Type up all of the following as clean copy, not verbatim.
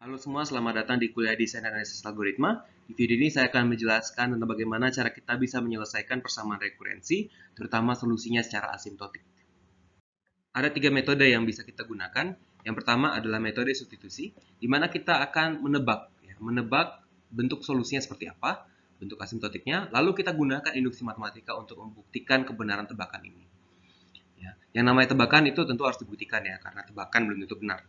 Halo semua, selamat datang di kuliah Desain Analisis Algoritma. Di video ini saya akan menjelaskan tentang bagaimana cara kita bisa menyelesaikan persamaan rekurensi, terutama solusinya secara asimptotik. Ada tiga metode yang bisa kita gunakan. Yang pertama adalah metode substitusi, di mana kita akan menebak bentuk solusinya seperti apa, bentuk asimptotiknya, lalu kita gunakan induksi matematika untuk membuktikan kebenaran tebakan ini. Yang namanya tebakan itu tentu harus dibuktikan ya, karena tebakan belum tentu benar.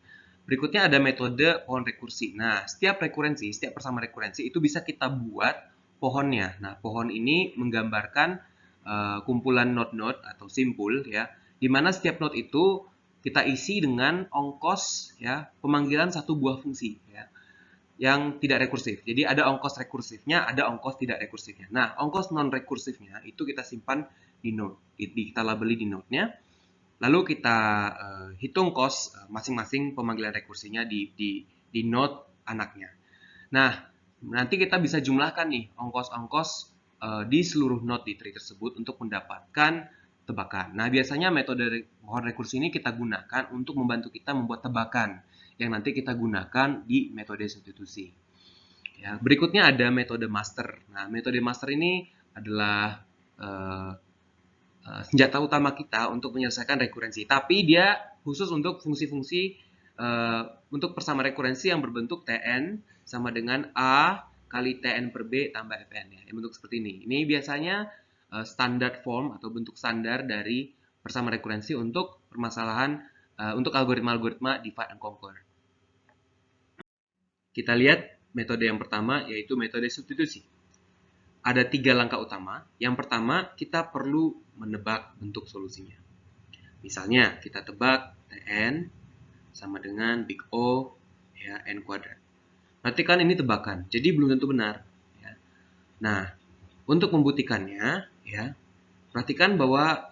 Berikutnya ada metode pohon rekursi. Nah, setiap persamaan rekurensi itu bisa kita buat pohonnya. Nah, pohon ini menggambarkan kumpulan node-node atau simpul ya, di mana setiap node itu kita isi dengan ongkos ya pemanggilan satu buah fungsi ya yang tidak rekursif. Jadi ada ongkos rekursifnya, ada ongkos tidak rekursifnya. Nah, ongkos non rekursifnya itu kita simpan di node, kita labeli di node-nya. Lalu kita hitung cost masing-masing pemanggilan rekursinya di node anaknya. Nah, nanti kita bisa jumlahkan nih ongkos-ongkos di seluruh node di tree tersebut untuk mendapatkan tebakan. Nah, biasanya metode pohon rekursi ini kita gunakan untuk membantu kita membuat tebakan yang nanti kita gunakan di metode substitusi. Ya, berikutnya ada metode master. Nah, metode master ini adalah senjata utama kita untuk menyelesaikan rekurensi. Tapi dia khusus untuk fungsi-fungsi untuk persamaan rekurensi yang berbentuk Tn sama dengan A kali Tn per B tambah Fn ya. Yang bentuk seperti ini. Ini biasanya standar form atau bentuk standar dari persamaan rekurensi untuk permasalahan untuk algoritma-algoritma divide and conquer. Kita lihat metode yang pertama yaitu metode substitusi. Ada tiga langkah utama. Yang pertama, kita perlu menebak bentuk solusinya. Misalnya, kita tebak Tn sama dengan Big O ya, N kuadrat. Berarti kan ini tebakan, jadi belum tentu benar. Ya. Nah, untuk membuktikannya, ya, perhatikan bahwa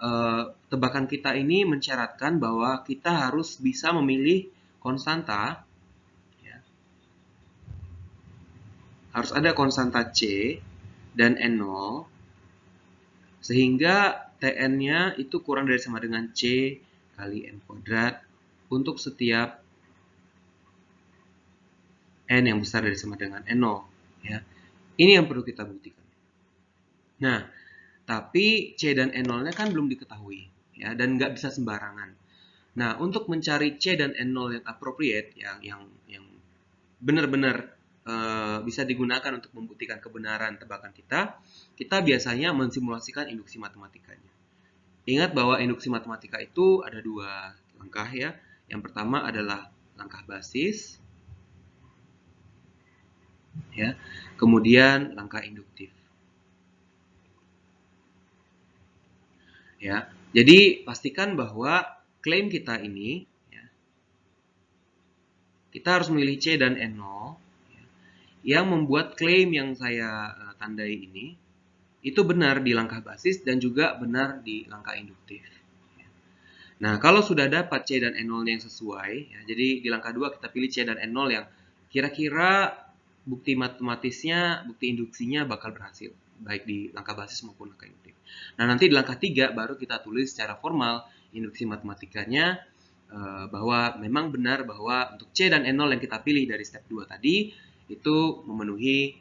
tebakan kita ini mensyaratkan bahwa kita harus bisa memilih konstanta. Ya. Harus ada konstanta C dan N0 sehingga Tn-nya itu kurang dari sama dengan C kali N kuadrat untuk setiap N yang besar dari sama dengan N0 ya. Ini yang perlu kita buktikan. Nah, tapi C dan N0-nya kan belum diketahui ya dan nggak bisa sembarangan. Nah, untuk mencari C dan N0 yang appropriate yang benar-benar bisa digunakan untuk membuktikan kebenaran tebakan kita biasanya mensimulasikan induksi matematikanya. Ingat bahwa induksi matematika itu ada dua langkah ya. Yang pertama adalah langkah basis, ya. Kemudian langkah induktif. Ya. Jadi pastikan bahwa klaim kita ini, ya, kita harus memilih C dan N0 yang membuat klaim yang saya tandai ini itu benar di langkah basis dan juga benar di langkah induktif. Nah, kalau sudah dapat C dan N0 yang sesuai, ya, jadi di langkah 2 kita pilih C dan N0 yang kira-kira bukti matematisnya, bukti induksinya bakal berhasil, baik di langkah basis maupun langkah induktif. Nah, nanti di langkah 3 baru kita tulis secara formal induksi matematikanya bahwa memang benar bahwa untuk C dan N0 yang kita pilih dari step 2 tadi itu memenuhi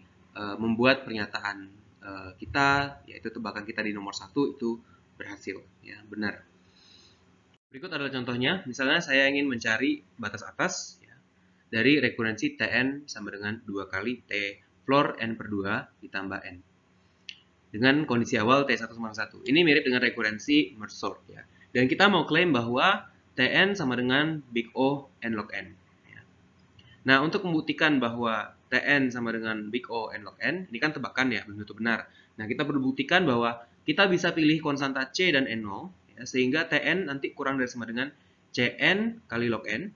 membuat pernyataan kita, yaitu tebakan kita di nomor 1 itu berhasil, ya, benar. Berikut adalah contohnya, misalnya saya ingin mencari batas atas ya, dari rekurensi Tn sama dengan 2 kali T floor N per 2 ditambah N. Dengan kondisi awal T1 sama 1. Ini mirip dengan rekurensi merge sort ya. Dan kita mau klaim bahwa Tn sama dengan Big O N log N. Ya. Nah, untuk membuktikan bahwa Tn sama dengan Big O N log N, ini kan tebakan ya, belum tentu benar. Nah, kita perlu buktikan bahwa kita bisa pilih konstanta C dan N0, ya, sehingga Tn nanti kurang dari sama dengan Cn kali log N.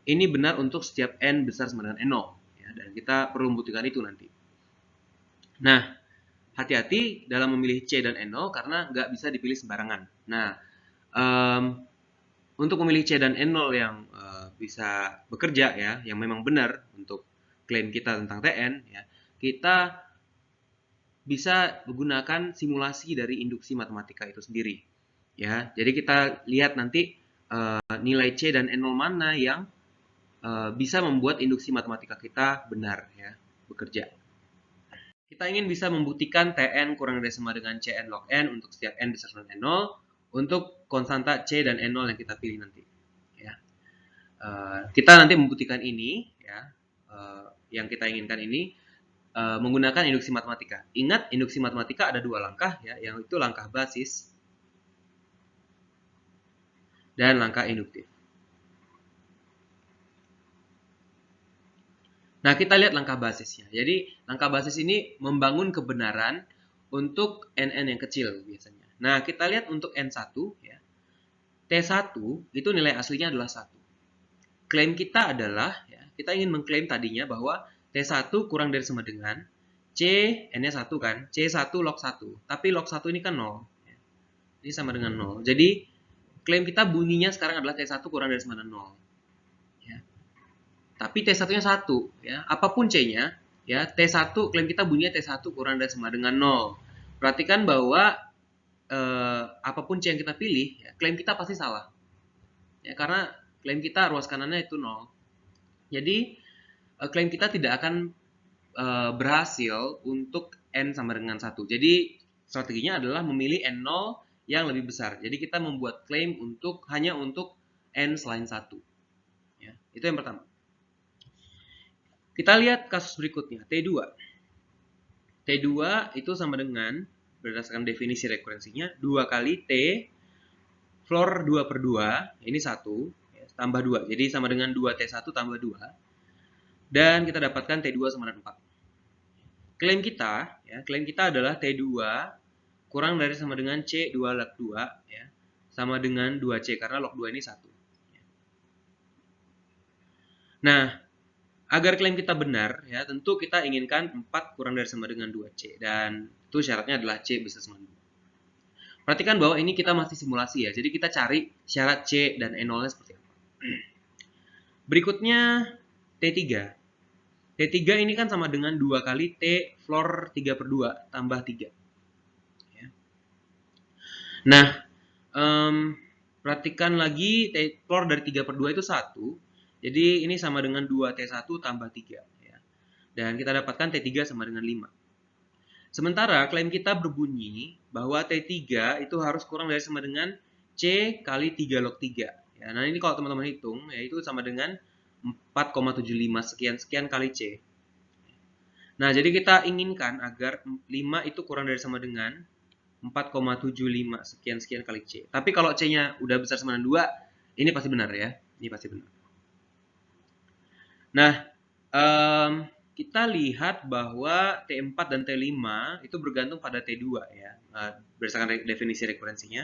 Ini benar untuk setiap N besar sama dengan N0. Ya, dan kita perlu membuktikan itu nanti. Nah, hati-hati dalam memilih C dan N0 karena nggak bisa dipilih sembarangan. Nah, untuk memilih C dan N0 yang bisa bekerja ya, yang memang benar untuk klaim kita tentang Tn, ya, kita bisa menggunakan simulasi dari induksi matematika itu sendiri. Ya, jadi kita lihat nanti nilai C dan N0 mana yang bisa membuat induksi matematika kita benar, ya, bekerja. Kita ingin bisa membuktikan Tn kurang dari sama dengan Cn log n untuk setiap n besar dari n0 untuk konstanta C dan n0 yang kita pilih nanti. Ya. Kita nanti membuktikan ini, ya, yang kita inginkan ini menggunakan induksi matematika. Ingat, induksi matematika ada dua langkah, ya, yang itu langkah basis dan langkah induktif. Nah, kita lihat langkah basisnya. Jadi, langkah basis ini membangun kebenaran untuk n yang kecil biasanya. Nah, kita lihat untuk N1, ya. T1 itu nilai aslinya adalah 1. Klaim kita adalah, ya, kita ingin mengklaim tadinya bahwa T1 kurang dari sama dengan C, N-nya 1 kan, C1 log 1. Tapi log 1 ini kan 0. Ya. Ini sama dengan 0. Jadi, klaim kita bunyinya sekarang adalah T1 kurang dari sama dengan 0. Ya. Tapi T1-nya 1. Ya. Apapun C-nya, ya, T1, klaim kita bunyinya T1 kurang dari sama dengan 0. Perhatikan bahwa apapun C yang kita pilih, ya, klaim kita pasti salah. Ya, karena klaim kita ruas kanannya itu 0. Jadi, klaim kita tidak akan berhasil untuk N sama dengan 1. Jadi, strateginya adalah memilih N0 yang lebih besar. Jadi, kita membuat klaim hanya untuk N selain 1. Ya, itu yang pertama. Kita lihat kasus berikutnya, T2. T2 itu sama dengan, berdasarkan definisi rekurensinya, 2 kali T floor 2 per 2, ini 1, ya, tambah 2. Jadi sama dengan 2T1 tambah 2. Dan kita dapatkan T2 sama dengan 4. Klaim kita adalah T2 kurang dari sama dengan C2 log 2, ya, sama dengan 2C, karena log 2 ini 1. Nah, agar klaim kita benar, ya, tentu kita inginkan 4 kurang dari sama dengan 2C. Dan itu syaratnya adalah C besar sama dengan 2. Perhatikan bahwa ini kita masih simulasi, ya. Jadi kita cari syarat C dan N0-nya seperti apa. Berikutnya T3. T3 ini kan sama dengan 2 kali T floor 3 per 2 tambah 3. Ya. Nah, perhatikan lagi T floor dari 3 per 2 itu 1. Jadi ini sama dengan 2T1 tambah 3. Ya. Dan kita dapatkan T3 sama dengan 5. Sementara klaim kita berbunyi bahwa T3 itu harus kurang dari sama dengan C kali 3 log 3. Ya, nah ini kalau teman-teman hitung, ya, itu sama dengan 4,75 sekian kali C. Nah, jadi kita inginkan agar 5 itu kurang dari sama dengan 4,75 sekian kali C. Tapi kalau C-nya udah besar sama dengan 2, ini pasti benar, ya. Ini pasti benar. Nah, kita lihat bahwa T4 dan T5 itu bergantung pada T2, ya. Berdasarkan definisi rekurensinya.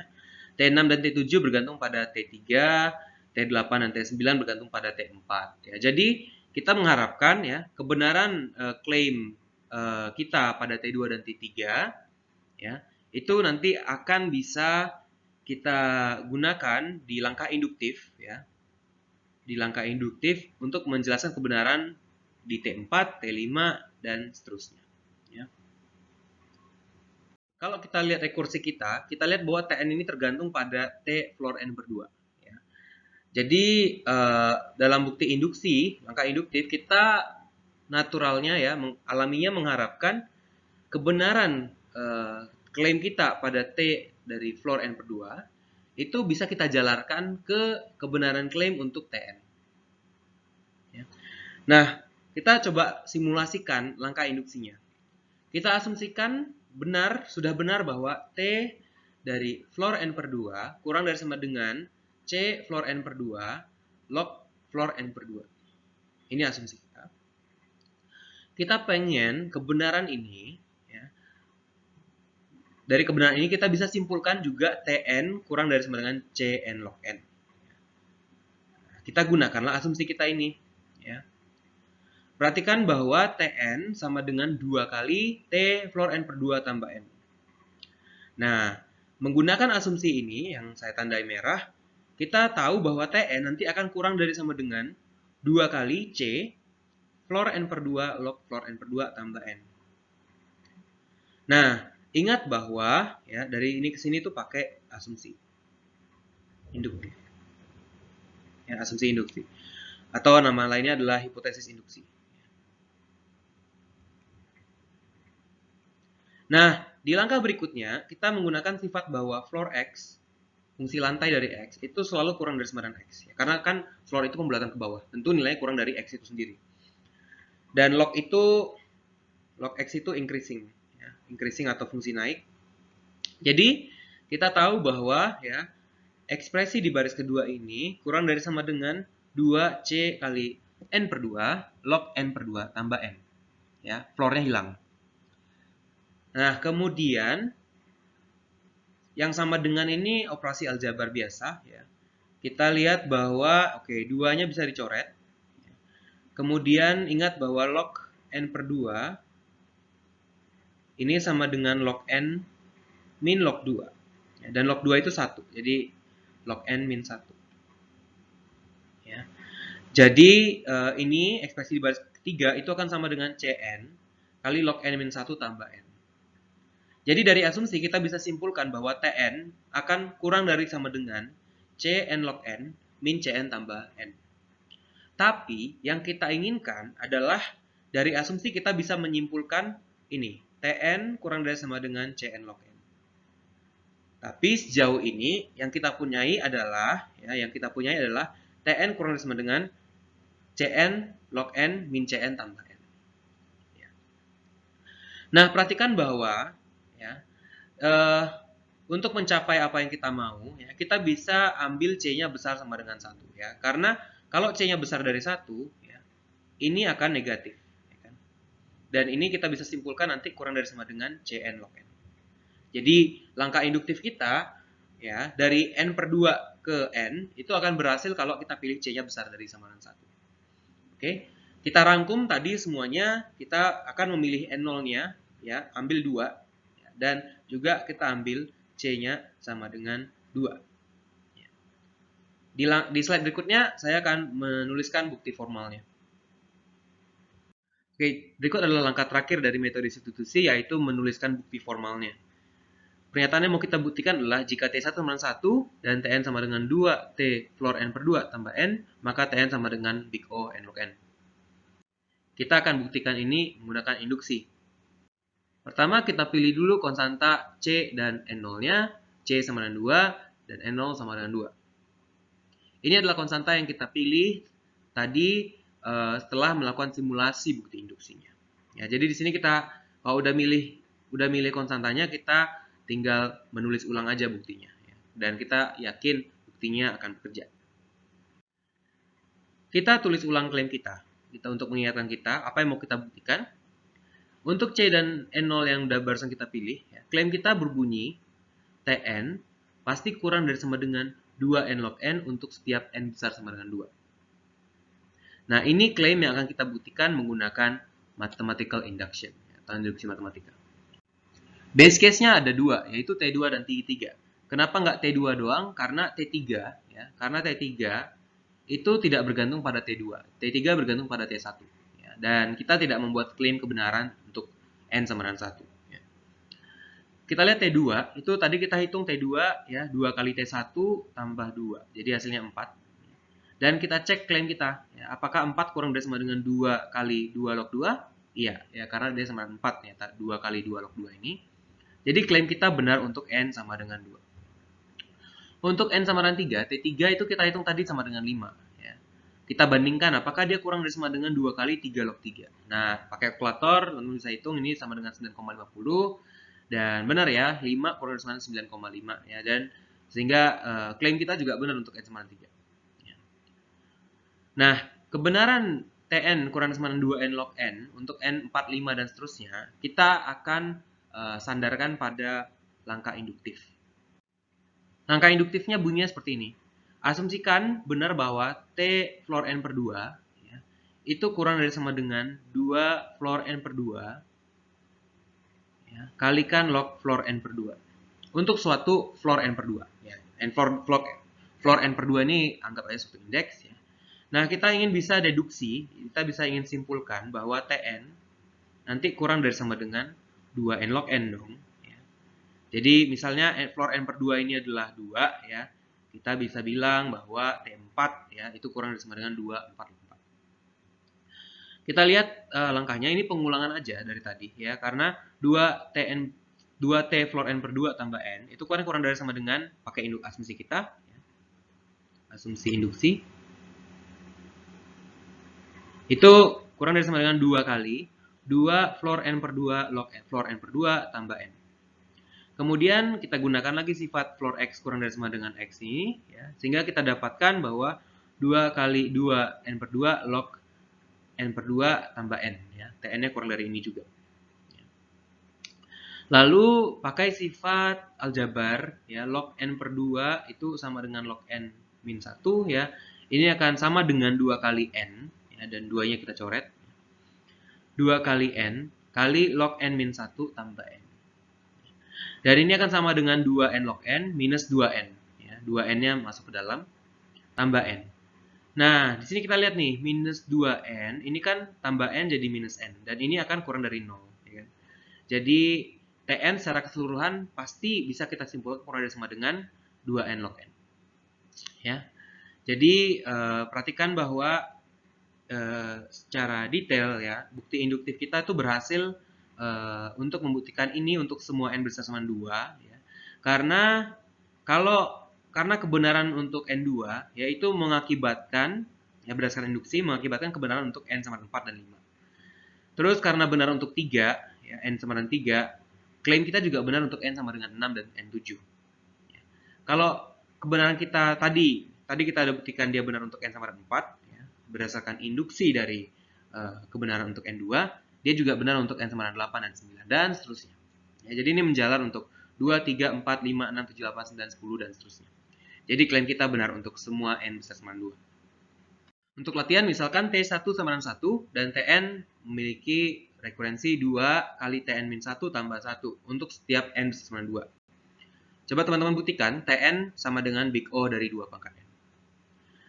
T6 dan T7 bergantung pada T3, T8 dan T9 bergantung pada T4. Ya. Jadi, kita mengharapkan, ya, kebenaran klaim kita pada T2 dan T3, ya, itu nanti akan bisa kita gunakan di langkah induktif, ya. Di langkah induktif untuk menjelaskan kebenaran di T4, T5, dan seterusnya. Ya. Kalau kita lihat rekursi kita lihat bahwa Tn ini tergantung pada T floor N per 2. Ya. Jadi, dalam bukti induksi, langkah induktif, kita naturalnya, ya, alaminya mengharapkan kebenaran klaim kita pada T dari floor N per 2 itu bisa kita jalarkan ke kebenaran klaim untuk Tn. Ya. Nah, kita coba simulasikan langkah induksinya. Kita asumsikan sudah benar bahwa T dari floor N per 2 kurang dari sama dengan C floor N per 2 log floor N per 2. Ini asumsi kita. Kita pengen kebenaran ini, ya, dari kebenaran ini kita bisa simpulkan juga Tn kurang dari sama dengan Cn log n. Kita gunakanlah asumsi kita ini, ya. Perhatikan bahwa Tn sama dengan 2 kali T floor N per 2 tambah N. Nah, menggunakan asumsi ini yang saya tandai merah, kita tahu bahwa Tn nanti akan kurang dari sama dengan 2 kali C floor N per 2 log floor N per 2 tambah N. Nah, ingat bahwa, ya, dari ini ke sini tuh pakai asumsi induktif. Ya, asumsi induktif. Atau nama lainnya adalah hipotesis induksi. Nah, di langkah berikutnya, kita menggunakan sifat bahwa floor X, fungsi lantai dari X, itu selalu kurang dari sama dengan X. Karena kan floor itu pembulatan ke bawah. Tentu nilainya kurang dari X itu sendiri. Dan log X itu increasing. Ya, increasing atau fungsi naik. Jadi, kita tahu bahwa ya ekspresi di baris kedua ini kurang dari sama dengan 2C kali N per 2 log N per 2 tambah N. Ya, floornya hilang. Nah, kemudian yang sama dengan ini operasi aljabar biasa. Ya. Kita lihat bahwa, oke, duanya bisa dicoret. Kemudian ingat bahwa log N per 2 ini sama dengan log N min log 2. Ya, dan log 2 itu 1. Jadi log N min 1. Ya. Jadi ini ekspresi di baris ketiga itu akan sama dengan Cn kali log N min 1 tambah N. Jadi dari asumsi kita bisa simpulkan bahwa Tn akan kurang dari sama dengan Cn log N min Cn tambah N. Tapi yang kita inginkan adalah dari asumsi kita bisa menyimpulkan ini. Tn kurang dari sama dengan Cn log N. Tapi sejauh ini yang kita punyai adalah Tn kurang dari sama dengan Cn log N min Cn tambah N. Ya. Nah, perhatikan bahwa ya, untuk mencapai apa yang kita mau, ya, kita bisa ambil C-nya besar sama dengan 1. Ya. Karena kalau C-nya besar dari 1, ya, ini akan negatif. Ya kan? Dan ini kita bisa simpulkan nanti kurang dari sama dengan Cn log N. Jadi langkah induktif kita ya dari N per 2 ke N itu akan berhasil kalau kita pilih C-nya besar dari sama dengan 1. Oke, kita rangkum tadi semuanya, kita akan memilih N0-nya, ya, ambil 2, ya, dan juga kita ambil C-nya sama dengan 2. Ya. Di slide berikutnya, saya akan menuliskan bukti formalnya. Oke, berikut adalah langkah terakhir dari metode substitusi, yaitu menuliskan bukti formalnya. Pernyataan yang mau kita buktikan adalah jika T1 sama dengan 1 dan Tn sama dengan 2 T floor N per 2 tambah N, maka Tn sama dengan big O N log N. Kita akan buktikan ini menggunakan induksi. Pertama, kita pilih dulu konstanta C dan N0-nya. C sama dengan 2 dan N0 sama dengan 2. Ini adalah konstanta yang kita pilih tadi setelah melakukan simulasi bukti induksinya. Ya, jadi di sini kita kalau udah milih konstantanya, kita tinggal menulis ulang aja buktinya. Ya. Dan kita yakin buktinya akan bekerja. Kita tulis ulang klaim kita untuk mengingatkan kita apa yang mau kita buktikan. Untuk C dan N0 yang udah barusan kita pilih, ya, klaim kita berbunyi Tn pasti kurang dari sama dengan 2N log N untuk setiap N besar sama dengan 2. Nah, ini klaim yang akan kita buktikan menggunakan mathematical induction, atau induksi matematika. Base case-nya ada 2, yaitu T2 dan T3. Kenapa nggak T2 doang? Karena T3, ya, karena T3 itu tidak bergantung pada T2. T3 bergantung pada T1. Ya, dan kita tidak membuat klaim kebenaran untuk N sama dengan 1. Ya. Kita lihat T2, itu tadi kita hitung T2, ya, 2 kali T1 tambah 2. Jadi hasilnya 4. Dan kita cek klaim kita. Ya, apakah 4 kurang dari sama dengan 2 kali 2 log 2? Iya, ya, karena dia sama dengan 4. Ya, 2 kali 2 log 2 ini. Jadi klaim kita benar untuk N sama dengan 2. Untuk N sama dengan 3, T3 itu kita hitung tadi sama dengan 5. Ya. Kita bandingkan apakah dia kurang dari sama dengan 2 kali 3 log 3. Nah, pakai kalkulator, lalu bisa hitung ini sama dengan 9,50. Dan benar ya, 5 kurang dari sama dengan 9,5. Ya, dan sehingga klaim kita juga benar untuk N sama dengan 3. Ya. Nah, kebenaran Tn kurang dari sama dengan 2N log N untuk N 4, 5, dan seterusnya, kita akan sandarkan pada langkah induktif. Langkah induktifnya bunyinya seperti ini. Asumsikan benar bahwa T floor N per 2 ya, itu kurang dari sama dengan 2 floor N per 2 ya, kalikan log floor N per 2 untuk suatu floor N per 2. Ya. Floor N per 2 ini anggap aja suatu indeks. Ya. Nah, kita ingin bisa deduksi, kita bisa ingin simpulkan bahwa Tn nanti kurang dari sama dengan 2N log N dong. Ya. Jadi misalnya floor N per 2 ini adalah 2 ya. Kita bisa bilang bahwa T4 ya itu kurang dari sama dengan 2, 4, 4. Kita lihat langkahnya, ini pengulangan aja dari tadi ya, karena 2t floor n per 2 tambah n itu kurang dari sama dengan pakai asumsi kita, asumsi induksi itu kurang dari sama dengan 2 kali 2 floor n per 2 log floor n per 2 tambah n. Kemudian kita gunakan lagi sifat floor x kurang dari sama dengan x ini ya, sehingga kita dapatkan bahwa 2 kali 2 n per 2 log n per 2 tambah n ya. Tn-nya kurang dari ini juga. Lalu pakai sifat aljabar ya, log n per 2 itu sama dengan log n min 1 ya. Ini akan sama dengan 2 kali n ya, dan 2-nya kita coret. 2 kali n kali log n min 1 tambah n. Dan ini akan sama dengan 2n log n minus 2n ya. 2n-nya masuk ke dalam tambah n. Nah, di sini kita lihat nih, minus 2n ini kan tambah n jadi minus n, dan ini akan kurang dari 0 ya kan? Jadi Tn secara keseluruhan pasti bisa kita simpulkan kurang dari sama dengan 2n log n. Ya. Jadi perhatikan bahwa secara detail ya, bukti induktif kita itu berhasil untuk membuktikan ini untuk semua n besar sama 2 ya. Karena kebenaran untuk n2 yaitu mengakibatkan ya, berdasarkan induksi mengakibatkan kebenaran untuk n sama dengan 4 dan 5. Terus karena benar untuk 3 ya, n sama dengan 3, klaim kita juga benar untuk n sama dengan 6 dan n7. Ya. Kalau kebenaran kita tadi kita ada buktikan dia benar untuk n sama dengan 4 ya, berdasarkan induksi dari kebenaran untuk n2, dia juga benar untuk n sama dengan 8 dan 9 dan seterusnya. Ya, jadi ini menjalar untuk 2, 3, 4, 5, 6, 7, 8, 9, 10 dan seterusnya. Jadi klaim kita benar untuk semua n besar sama 2. Untuk latihan misalkan T1 sama dengan 1 dan Tn memiliki rekurensi 2 kali Tn min 1 tambah 1 untuk setiap n besar sama 2. Coba teman-teman buktikan Tn sama dengan big O dari 2 pangkat n.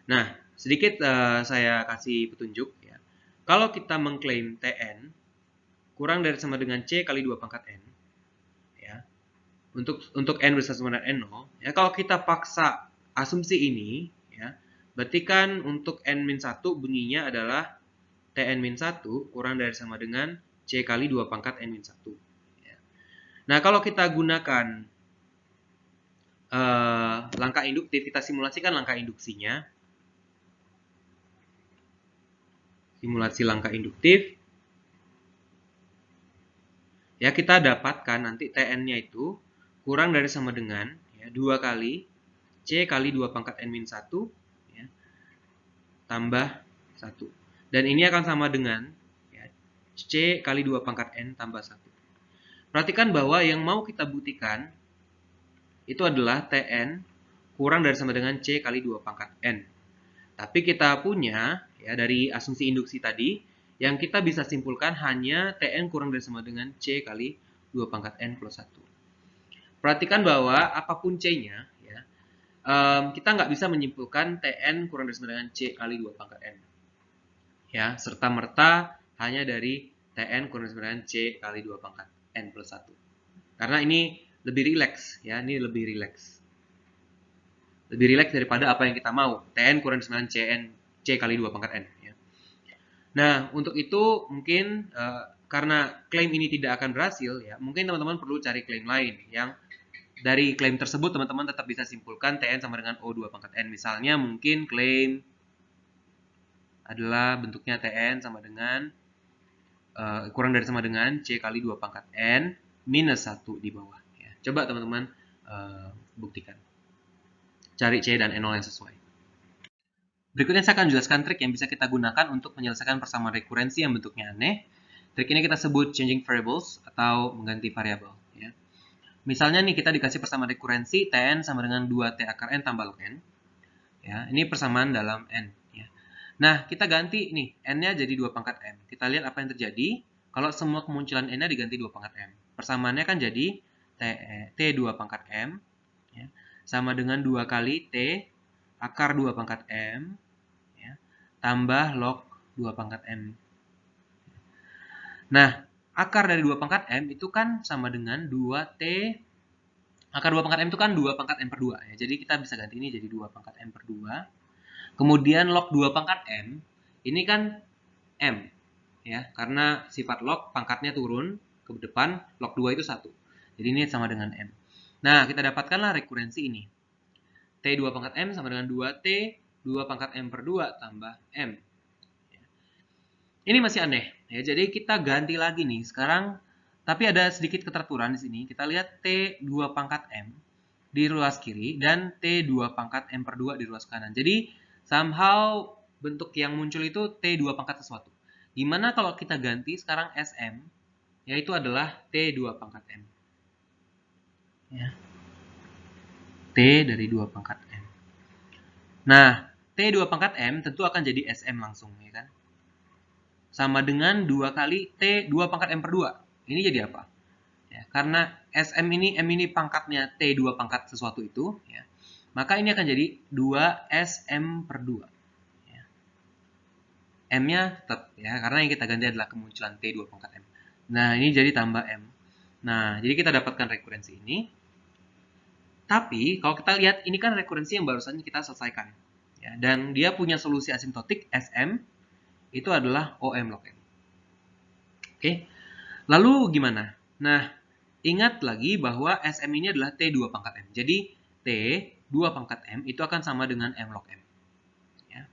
Nah, sedikit saya kasih petunjuk ya. Kalau kita mengklaim Tn kurang dari sama dengan C kali 2 pangkat n ya, untuk n besar sama dengan n0 ya, kalau kita paksa asumsi ini ya, berarti kan untuk n-1 bunyinya adalah Tn-1 kurang dari sama dengan C kali 2 pangkat n-1 ya. Nah, kalau kita gunakan langkah induktif, kita simulasikan langkah induksinya. Simulasi langkah induktif ya, kita dapatkan nanti Tn-nya itu kurang dari sama dengan ya, 2 kali C kali 2 pangkat n-1 ya, tambah 1. Dan ini akan sama dengan ya, C kali 2 pangkat n tambah 1. Perhatikan bahwa yang mau kita buktikan itu adalah Tn kurang dari sama dengan C kali 2 pangkat n. Tapi kita punya ya, dari asumsi induksi tadi, yang kita bisa simpulkan hanya Tn kurang dari sama dengan C kali 2 pangkat n plus 1. Perhatikan bahwa apapun C-nya, ya, kita nggak bisa menyimpulkan Tn kurang dari sama dengan C kali 2 pangkat n. Ya, serta-merta hanya dari Tn kurang dari sama dengan C kali 2 pangkat n plus 1. Karena ini lebih rileks, ya, ini lebih rileks. Lebih rileks daripada apa yang kita mau. Tn kurang dari sama dengan C kali 2 pangkat n. Nah, untuk itu mungkin karena klaim ini tidak akan berhasil, ya, mungkin teman-teman perlu cari klaim lain yang dari klaim tersebut teman-teman tetap bisa simpulkan Tn sama dengan O2 pangkat n. Misalnya mungkin klaim adalah bentuknya Tn sama dengan kurang dari sama dengan C kali 2 pangkat n minus 1 di bawah. Ya. Coba teman-teman buktikan. Cari C dan N0 yang sesuai. Berikutnya saya akan jelaskan trik yang bisa kita gunakan untuk menyelesaikan persamaan rekurensi yang bentuknya aneh. Trik ini kita sebut changing variables atau mengganti variabel. Ya. Misalnya nih kita dikasih persamaan rekurensi Tn sama dengan 2T akar n tambah log n. Ya, ini persamaan dalam n. Ya. Nah, kita ganti nih, n-nya jadi 2 pangkat m. Kita lihat apa yang terjadi kalau semua kemunculan n-nya diganti 2 pangkat m. Persamaannya kan jadi T 2 pangkat m ya, sama dengan 2 kali T akar 2 pangkat m tambah log 2 pangkat m. Nah, akar dari 2 pangkat m itu kan sama dengan 2T. Akar 2 pangkat m itu kan 2 pangkat m per 2. Ya. Jadi kita bisa ganti ini jadi 2 pangkat m per 2. Kemudian log 2 pangkat m, ini kan m. ya, karena sifat log pangkatnya turun ke depan, log 2 itu 1. Jadi ini sama dengan M. Nah, kita dapatkanlah rekurensi ini. T2 pangkat M sama dengan 2T 2 pangkat M per 2 tambah M. Ini masih aneh, ya. Jadi kita ganti lagi nih. Sekarang, tapi ada sedikit keteraturan di sini. Kita lihat T2 pangkat M di ruas kiri dan T2 pangkat M per 2 di ruas kanan. Jadi, somehow bentuk yang muncul itu T2 pangkat sesuatu. Gimana kalau kita ganti sekarang SM, yaitu adalah T2 pangkat M. Ya. T dari 2 pangkat M. Nah, T2 pangkat M tentu akan jadi SM langsung, ya kan? Sama dengan 2 kali T2 pangkat M per 2. Ini jadi apa? Ya, karena SM ini, M ini pangkatnya T2 pangkat sesuatu itu, ya, maka ini akan jadi 2SM per 2. Ya. M-nya tetap, ya, karena yang kita ganti adalah kemunculan T2 pangkat M. Nah, ini jadi tambah M. Nah, jadi kita dapatkan rekurensi ini. Tapi, kalau kita lihat, ini kan rekurensi yang barusan kita selesaikan. Ya, dan dia punya solusi asimptotik SM, itu adalah OM log M. Oke, lalu gimana? Nah, ingat lagi bahwa SM ini adalah T2 pangkat M. Jadi, T2 pangkat M itu akan sama dengan M log M. Ya.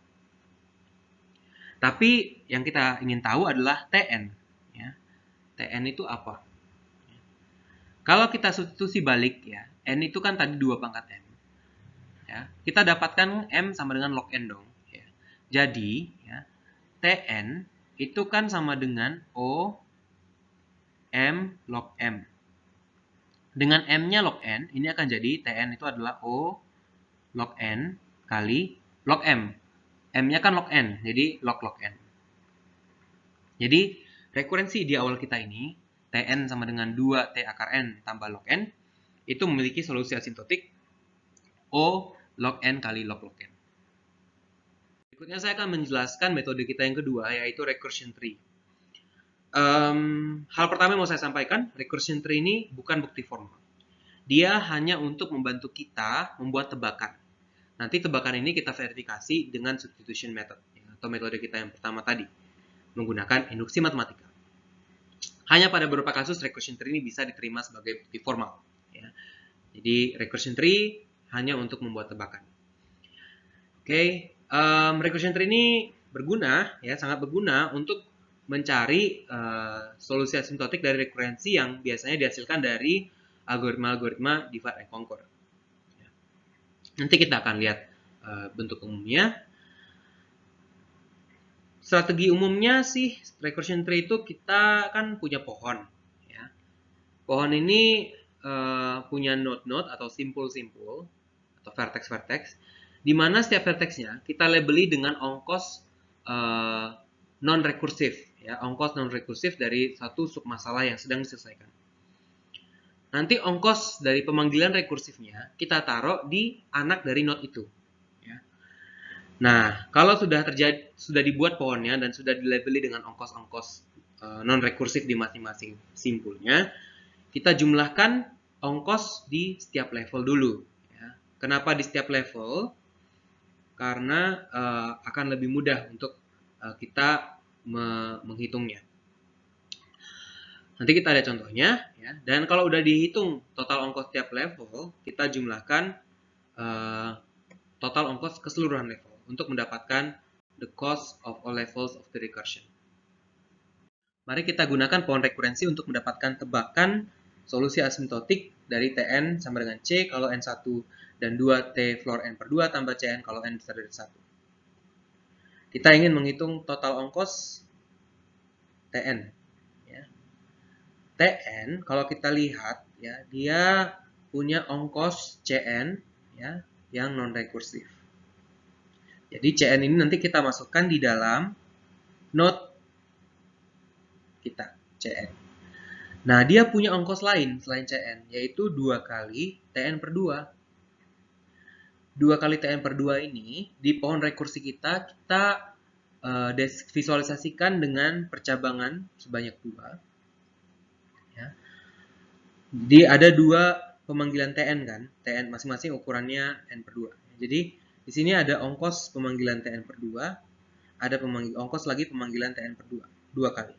Tapi, yang kita ingin tahu adalah Tn. Ya. Tn itu apa? Ya. Kalau kita substitusi balik, ya, N itu kan tadi 2 pangkat M. Ya, kita dapatkan M sama dengan log N dong. Ya. Jadi, ya, Tn itu kan sama dengan O M log M. Dengan M-nya log N, ini akan jadi Tn itu adalah O log N kali log M. M-nya kan log N, jadi log N. Jadi, rekurensi di awal kita ini, Tn sama dengan 2T akar N tambah log N, itu memiliki solusi asimptotik O log N kali log N. Berikutnya saya akan menjelaskan metode kita yang kedua, yaitu recursion tree. Hal pertama yang mau saya sampaikan, recursion tree ini bukan bukti formal. Dia hanya untuk membantu kita membuat tebakan. Nanti tebakan ini kita verifikasi dengan substitution method, atau metode kita yang pertama tadi, menggunakan induksi matematika. Hanya pada beberapa kasus recursion tree ini bisa diterima sebagai bukti formal. Ya. Jadi recursion tree hanya untuk membuat tebakan. Oke, recursion tree ini berguna, ya, sangat berguna untuk mencari solusi asimptotik dari rekurensi yang biasanya dihasilkan dari algoritma-algoritma divide and conquer. Ya. Nanti kita akan lihat bentuk umumnya. Strategi umumnya sih recursion tree itu kita kan punya pohon. Ya. Pohon ini punya node-node atau simpul-simpul atau vertex-vertex, di mana setiap vertexnya kita labeli dengan ongkos non-rekursif. Ya, ongkos non-rekursif dari satu submasalah yang sedang diselesaikan. Nanti ongkos dari pemanggilan rekursifnya kita taruh di anak dari node itu. Ya. Nah, kalau sudah dibuat pohonnya dan sudah dilabeli dengan ongkos-ongkos non-rekursif di masing-masing simpulnya, kita jumlahkan ongkos di setiap level dulu. Ya. Kenapa di setiap level? Karena akan lebih mudah untuk kita menghitungnya. Nanti kita ada contohnya, ya. Dan kalau udah dihitung total ongkos tiap level, kita jumlahkan total ongkos keseluruhan level untuk mendapatkan the cost of all levels of the recursion. Mari kita gunakan pohon rekurensi untuk mendapatkan tebakan solusi asimptotik dari Tn sama dengan C kalau N1 dan 2T floor N per 2 tambah Cn kalau N besar dari 1. Kita ingin menghitung total ongkos Tn. Ya. Tn, kalau kita lihat, ya, dia punya ongkos Cn, ya, yang non-rekursif. Jadi Cn ini nanti kita masukkan di dalam node kita, Cn. Nah, dia punya ongkos lain selain Cn, yaitu 2 kali Tn per 2. 2 kali Tn per 2 ini, di pohon rekursi kita visualisasikan dengan percabangan sebanyak 2. Ya. Jadi, ada 2 pemanggilan Tn kan, Tn masing-masing ukurannya N per 2. Jadi, di sini ada ongkos pemanggilan Tn per 2, ada ongkos lagi pemanggilan Tn per 2. 2 kali.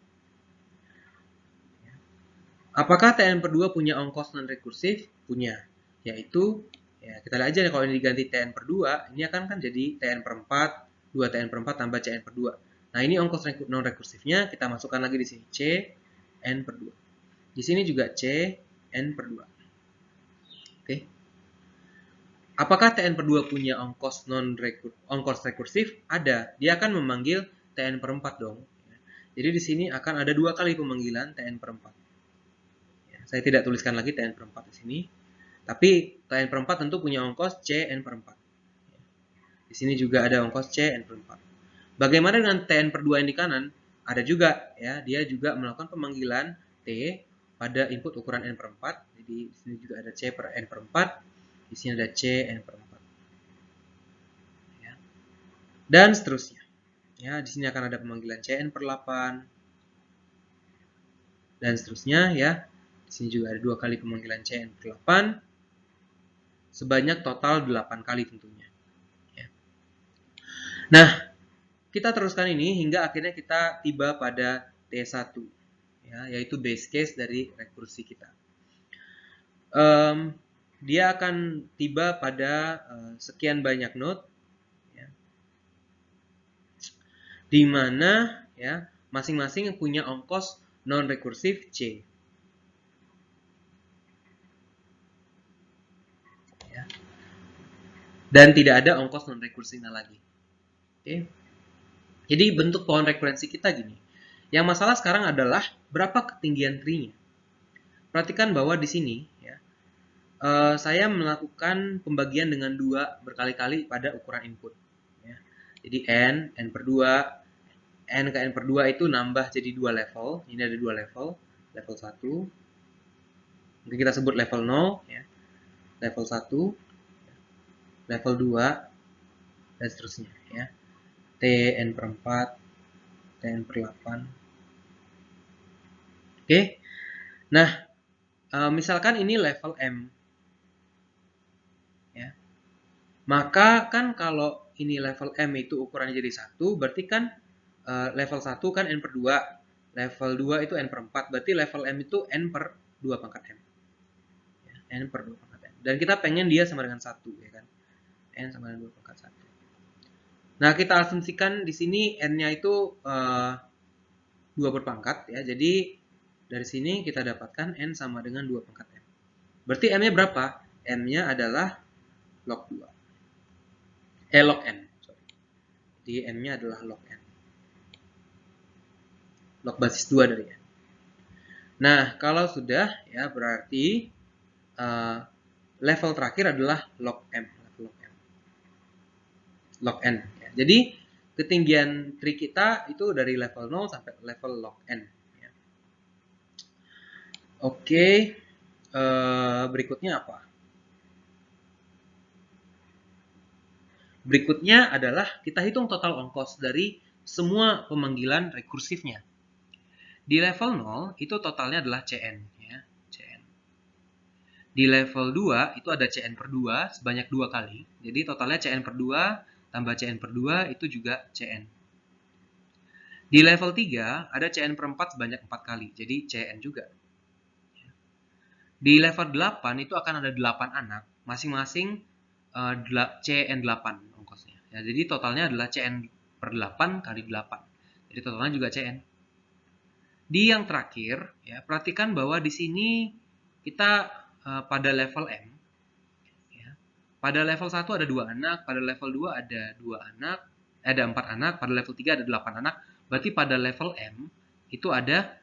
Apakah Tn per 2 punya ongkos non-rekursif? Punya. Yaitu, ya kita lihat aja nih, kalau ini diganti Tn per 2, ini akan kan jadi Tn per 4, 2 Tn per 4 tambah Cn per 2. Nah, ini ongkos non-rekursifnya, kita masukkan lagi di sini, Cn per 2. Di sini juga Cn per 2. Oke. Apakah Tn per 2 punya ongkos rekursif? Ada. Dia akan memanggil Tn per 4 dong. Jadi di sini akan ada 2 kali pemanggilan Tn per 4. Ya, saya tidak tuliskan lagi Tn per 4 di sini. Tapi Tn per 4 tentu punya ongkos Cn per 4. Di sini juga ada ongkos Cn per 4. Bagaimana dengan Tn per 2 yang di kanan? Ada juga, ya, dia juga melakukan pemanggilan T pada input ukuran N per 4. Jadi di sini juga ada C per N per 4. Di sini ada Cn per 4. Ya. Dan seterusnya. Ya, di sini akan ada pemanggilan Cn per 8. Dan seterusnya, ya. Di sini juga ada 2 kali pemanggilan Cn per 8. Sebanyak total 8 kali tentunya. Ya. Nah, kita teruskan ini hingga akhirnya kita tiba pada T1, ya, yaitu base case dari rekursi kita. Dia akan tiba pada sekian banyak node, ya, di mana, ya, masing-masing punya ongkos non-rekursif C. Ya. Dan tidak ada ongkos non-rekursifnya lagi. Oke. Jadi bentuk pohon rekurensi kita gini. Yang masalah sekarang adalah berapa ketinggian tree-nya. Perhatikan bahwa di sini, ya, saya melakukan pembagian dengan 2 berkali-kali pada ukuran input. Ya. Jadi N per 2, N ke N per 2 itu nambah jadi 2 level. Ini ada 2 level. Level 1. Mungkin kita sebut level 0. Ya. Level 1. Level 2. Dan seterusnya. Ya. T N per 4. T N per 8. Oke. Nah, misalkan ini level M. Ya. Maka kan kalau ini level M itu ukurannya jadi 1, berarti kan level 1 kan N per 2. Level 2 itu N per 4. Berarti level M itu N per 2 pangkat M. Ya, N per 2 pangkat M. Dan kita pengen dia sama dengan 1, ya kan. N sama dengan 2 pangkat 1. Nah, kita asumsikan di sini N-nya itu 2 berpangkat, ya. Jadi, dari sini kita dapatkan N sama dengan 2 pangkat M. Berarti M-nya berapa? M-nya adalah log 2. Log N. Sorry. Jadi, M-nya adalah log N. Log basis 2 dari N. Nah, kalau sudah, ya, berarti level terakhir adalah log M. Log N. Ya. Jadi, ketinggian tree kita itu dari level 0 sampai level log N. Ya. Oke, berikutnya apa? Berikutnya adalah kita hitung total ongkos dari semua pemanggilan rekursifnya. Di level 0 itu totalnya adalah Cn. Ya. Cn. Di level 2 itu ada Cn per 2 sebanyak 2 kali. Jadi totalnya Cn per 2 tambah Cn per 2 itu juga Cn. Di level 3 ada Cn per 4 sebanyak 4 kali. Jadi Cn juga. Di level 8 itu akan ada 8 anak. Masing-masing Cn8 ongkosnya. Ya, jadi totalnya adalah Cn per 8 kali 8. Jadi totalnya juga Cn. Di yang terakhir, ya, perhatikan bahwa di sini kita pada level M. Ya, pada level 1 ada 2 anak, pada level 2 ada 2 anak, ada 4 anak, pada level 3 ada 8 anak. Berarti pada level M itu ada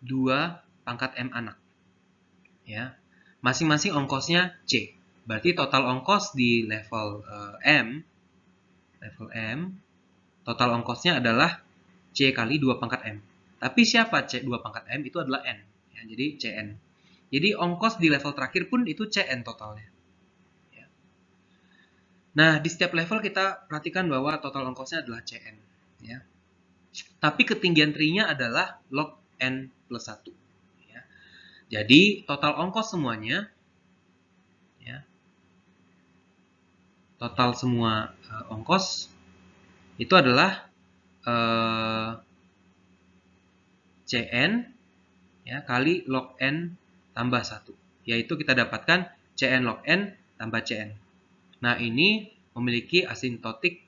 2 pangkat M anak. Ya. Masing-masing ongkosnya C. Berarti total ongkos di level M, total ongkosnya adalah C kali 2 pangkat M. Tapi siapa C 2 pangkat M? Itu adalah N. Ya, jadi Cn. Jadi ongkos di level terakhir pun itu Cn totalnya. Ya. Nah, di setiap level kita perhatikan bahwa total ongkosnya adalah Cn. Ya. Tapi ketinggian tree-nya adalah log N plus 1. Ya. Jadi total ongkos semuanya, ya, total semua ongkos itu adalah Cn ya, kali log n tambah 1. Yaitu kita dapatkan Cn log n tambah Cn. Nah, ini memiliki asintotik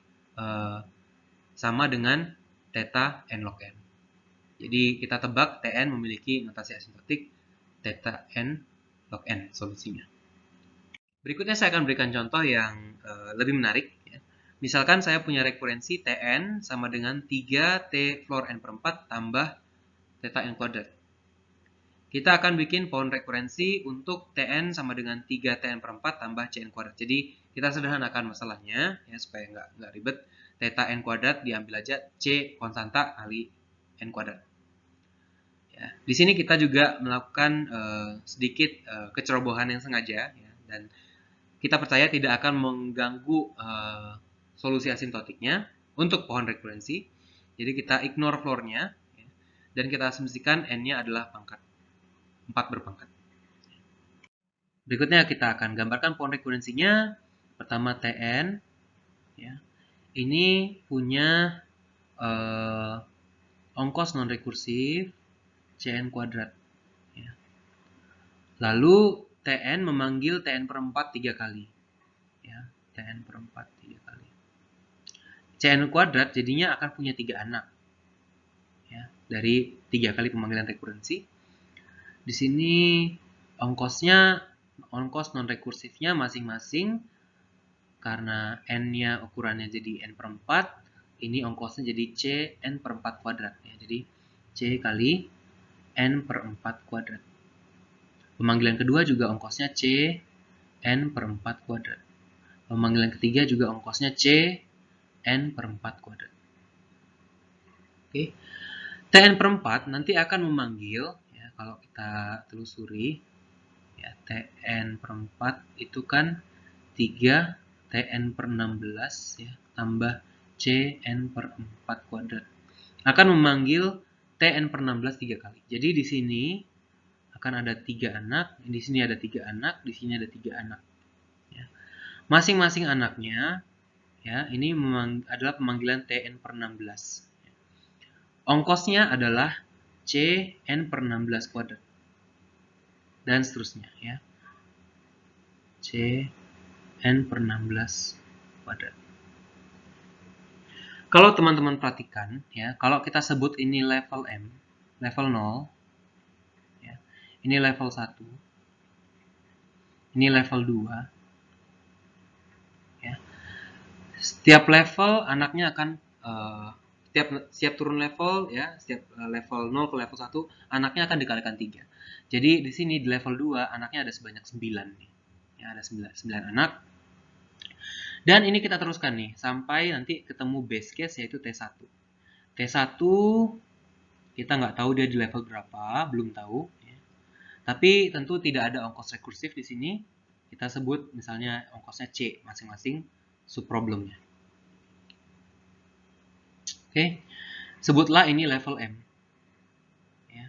sama dengan theta n log n. Jadi kita tebak Tn memiliki notasi asintotik theta n log n solusinya. Berikutnya saya akan berikan contoh yang lebih menarik. Ya. Misalkan saya punya rekurensi Tn sama dengan 3T floor n per 4 tambah theta n kuadrat. Kita akan bikin pohon rekurensi untuk Tn sama dengan 3Tn per 4 tambah Cn kuadrat. Jadi kita sederhanakan masalahnya ya supaya nggak ribet. Theta n kuadrat diambil aja C konstanta kali n kuadrat. Ya, di sini kita juga melakukan sedikit kecerobohan yang sengaja ya, dan kita percaya tidak akan mengganggu solusi asintotiknya untuk pohon rekurensi. Jadi kita ignore floor-nya ya, dan kita asumsikan n-nya adalah pangkat 4 berpangkat. Berikutnya kita akan gambarkan pohon rekurensinya. Pertama Tn ya. Ini punya ongkos non rekursif Cn kuadrat ya. Lalu Tn memanggil Tn per 4 3 kali ya. Tn per 4 3 kali. Cn kuadrat jadinya akan punya 3 anak ya, dari 3 kali pemanggilan rekurensi. Di sini ongkos non rekursifnya masing-masing karena n-nya ukurannya jadi n per 4, ini ongkosnya jadi c n per 4 kuadrat ya. Jadi c kali n per 4 kuadrat. Pemanggilan kedua juga ongkosnya c n per 4 kuadrat. Pemanggilan ketiga juga ongkosnya c n per 4 kuadrat. Oke. Tn per 4 nanti akan memanggil ya, kalau kita telusuri ya, Tn per 4 itu kan 3 Tn per 16 ya, tambah Cn per 4 kuadrat. Akan memanggil Tn per 16 3 kali. Jadi di sini akan ada 3 anak, di sini ada 3 anak, di sini ada 3 anak. Ya. Masing-masing anaknya ya, ini adalah pemanggilan Tn per 16. Ongkosnya adalah Cn per 16 kuadrat. Dan seterusnya ya. Cn per 16 kuadrat. Kalau teman-teman perhatikan ya, kalau kita sebut ini level M, level 0 ya. Ini level 1. Ini level 2 ya. Setiap level anaknya akan setiap turun level ya, setiap level 0 ke level 1 anaknya akan dikalikan 3. Jadi di sini di level 2 anaknya ada sebanyak 9 nih. Ya, ada 9 anak. Dan ini kita teruskan nih sampai nanti ketemu base case yaitu T1. T1 kita nggak tahu dia di level berapa, belum tahu ya. Tapi tentu tidak ada ongkos rekursif di sini. Kita sebut misalnya ongkosnya C masing-masing subproblemnya. Oke, sebutlah ini level M. Ya.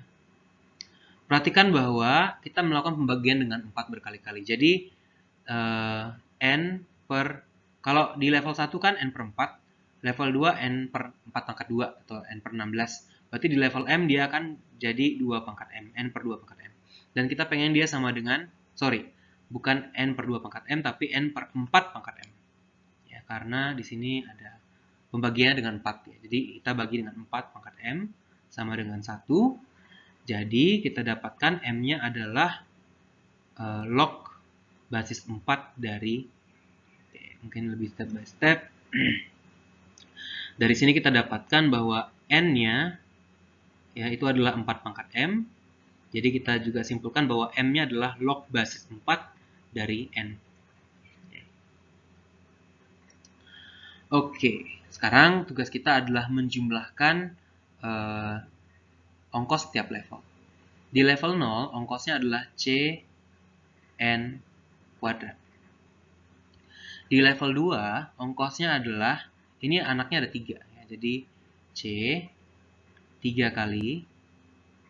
Perhatikan bahwa kita melakukan pembagian dengan 4 berkali-kali. Jadi, N per, kalau di level 1 kan N per 4, level 2 N per 4 pangkat 2, atau N per 16. Berarti di level M dia akan jadi 2 pangkat M, N per 2 pangkat M. Dan kita pengen dia sama dengan, bukan N per 2 pangkat M, tapi N per 4 pangkat M. Ya, karena di sini ada pembagiannya dengan 4 ya. Jadi kita bagi dengan 4 pangkat M sama dengan 1. Jadi kita dapatkan M-nya adalah log basis 4 dari mungkin lebih step by step. Dari sini kita dapatkan bahwa N-nya ya itu adalah 4 pangkat M. Jadi kita juga simpulkan bahwa M-nya adalah log basis 4 dari N. Oke, sekarang tugas kita adalah menjumlahkan ongkos setiap level. Di level 0, ongkosnya adalah C N kuadrat. Di level 2, ongkosnya adalah, ini anaknya ada 3. Ya, jadi C 3 kali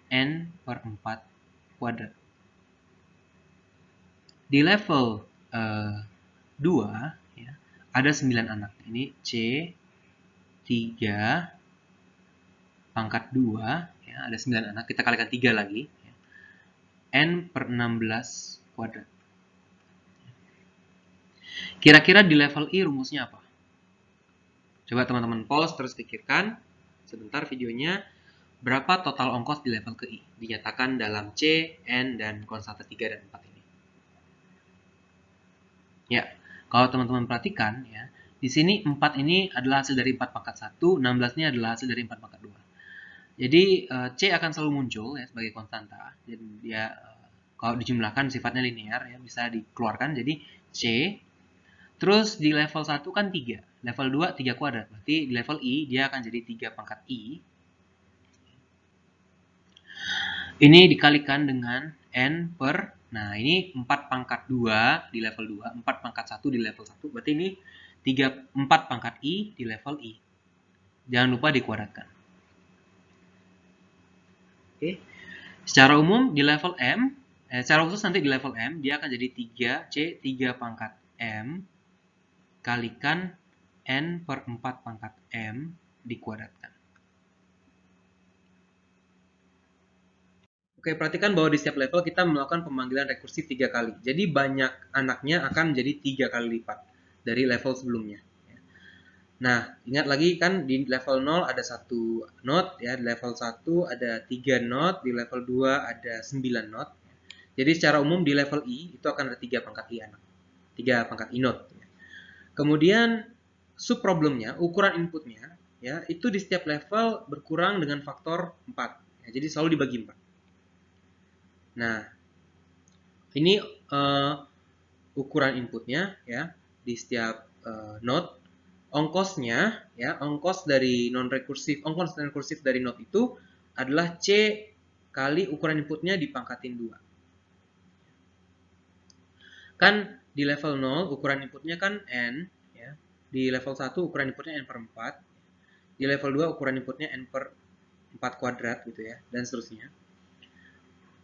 N per 4 kuadrat. Di level 2, ya, ada 9 anak. Ini C 3 pangkat 2 ya, ada 9 anak, kita kalikan 3 lagi, ya. N per 16 kuadrat. Kira-kira di level I rumusnya apa? Coba teman-teman pause terus pikirkan sebentar videonya. Berapa total ongkos di level ke I? Dinyatakan dalam C, N, dan konstanta 3 dan 4 ini. Ya, kalau teman-teman perhatikan, ya, di sini 4 ini adalah hasil dari 4 pangkat 1, 16 ini adalah hasil dari 4 pangkat 2. Jadi, C akan selalu muncul ya, sebagai konstanta. Jadi, dia kalau dijumlahkan sifatnya linear, ya, bisa dikeluarkan. Jadi, C. Terus di level 1 kan 3. Level 2, 3 kuadrat. Berarti di level I, dia akan jadi 3 pangkat I. Ini dikalikan dengan N per, nah ini 4 pangkat 2 di level 2, 4 pangkat 1 di level 1, berarti ini 4 pangkat I di level I. Jangan lupa dikuadratkan. Oke. Secara umum di level M, secara khusus nanti di level M, dia akan jadi 3C, 3 pangkat M, kalikan N per 4 pangkat M dikuadratkan. Oke, perhatikan bahwa di setiap level kita melakukan pemanggilan rekursif 3 kali. Jadi banyak anaknya akan menjadi 3 kali lipat dari level sebelumnya. Nah, ingat lagi kan di level 0 ada 1 not, ya, di level 1 ada 3 not, di level 2 ada 9 not. Jadi secara umum di level I itu akan ada 3 pangkat I anak. 3 pangkat I not. Kemudian subproblemnya, ukuran inputnya, ya, itu di setiap level berkurang dengan faktor 4. Ya, jadi selalu dibagi 4. Nah, ini ukuran inputnya, ya, di setiap node. Ongkosnya, ya, ongkos dari ongkos rekursif dari node itu adalah C kali ukuran inputnya dipangkatin 2. Kan di level 0 ukuran inputnya kan N, ya. Di level 1 ukuran inputnya N per 4. Di level 2 ukuran inputnya N per 4 kuadrat gitu ya, dan seterusnya.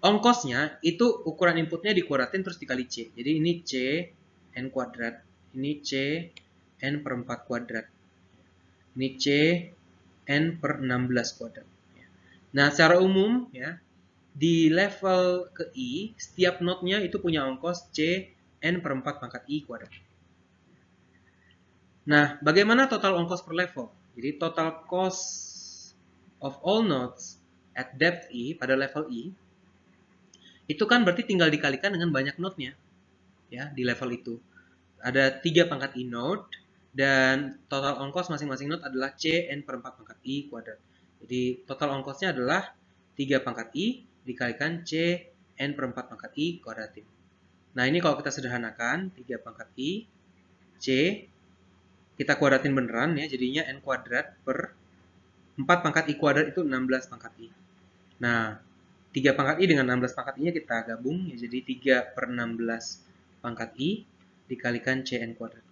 Ongkosnya itu ukuran inputnya dikuadratin terus dikali C. Jadi ini C N kuadrat, ini C N per 4 kuadrat, ini C N per 16 kuadrat. Nah, secara umum, ya, di level ke I, setiap node-nya itu punya ongkos C N per 4 pangkat I kuadrat. Nah, bagaimana total ongkos per level? Jadi total cost of all nodes at depth I pada level I itu kan berarti tinggal dikalikan dengan banyak node-nya, ya, di level itu. Ada 3 pangkat I node, dan total ongkos masing-masing node adalah C N per 4 pangkat I kuadrat. Jadi total ongkosnya adalah 3 pangkat I dikalikan C N per 4 pangkat I kuadratin. Nah, ini kalau kita sederhanakan, 3 pangkat I C, kita kuadratin beneran, ya, jadinya N kuadrat per 4 pangkat I kuadrat itu 16 pangkat I. Nah, 3 pangkat I dengan 16 pangkat I-nya kita gabung, ya, jadi 3 per 16 pangkat I dikalikan Cn kuadrat.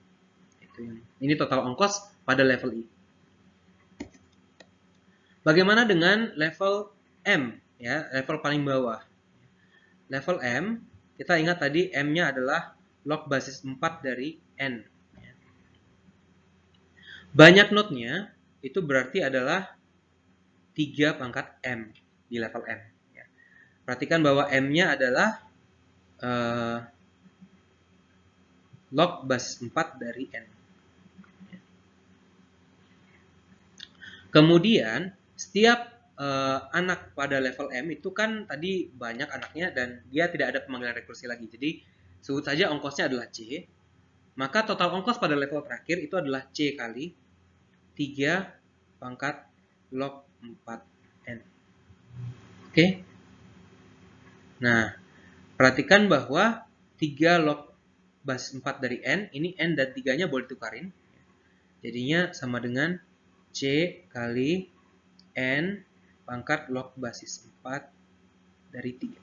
Ini total ongkos pada level I. Bagaimana dengan level M, ya, level paling bawah? Level M, kita ingat tadi M-nya adalah log basis 4 dari N. Banyak node-nya itu berarti adalah 3 pangkat M di level M. Perhatikan bahwa M-nya adalah log basis 4 dari N. Kemudian, setiap anak pada level M itu kan tadi banyak anaknya dan dia tidak ada pemanggilan rekursi lagi. Jadi, sebut saja ongkosnya adalah C. Maka total ongkos pada level terakhir itu adalah C kali 3 pangkat log 4N. Oke? Nah, perhatikan bahwa 3 log basis 4 dari N, ini N dan 3-nya boleh tukarin. Jadinya sama dengan C kali N pangkat log basis 4 dari 3.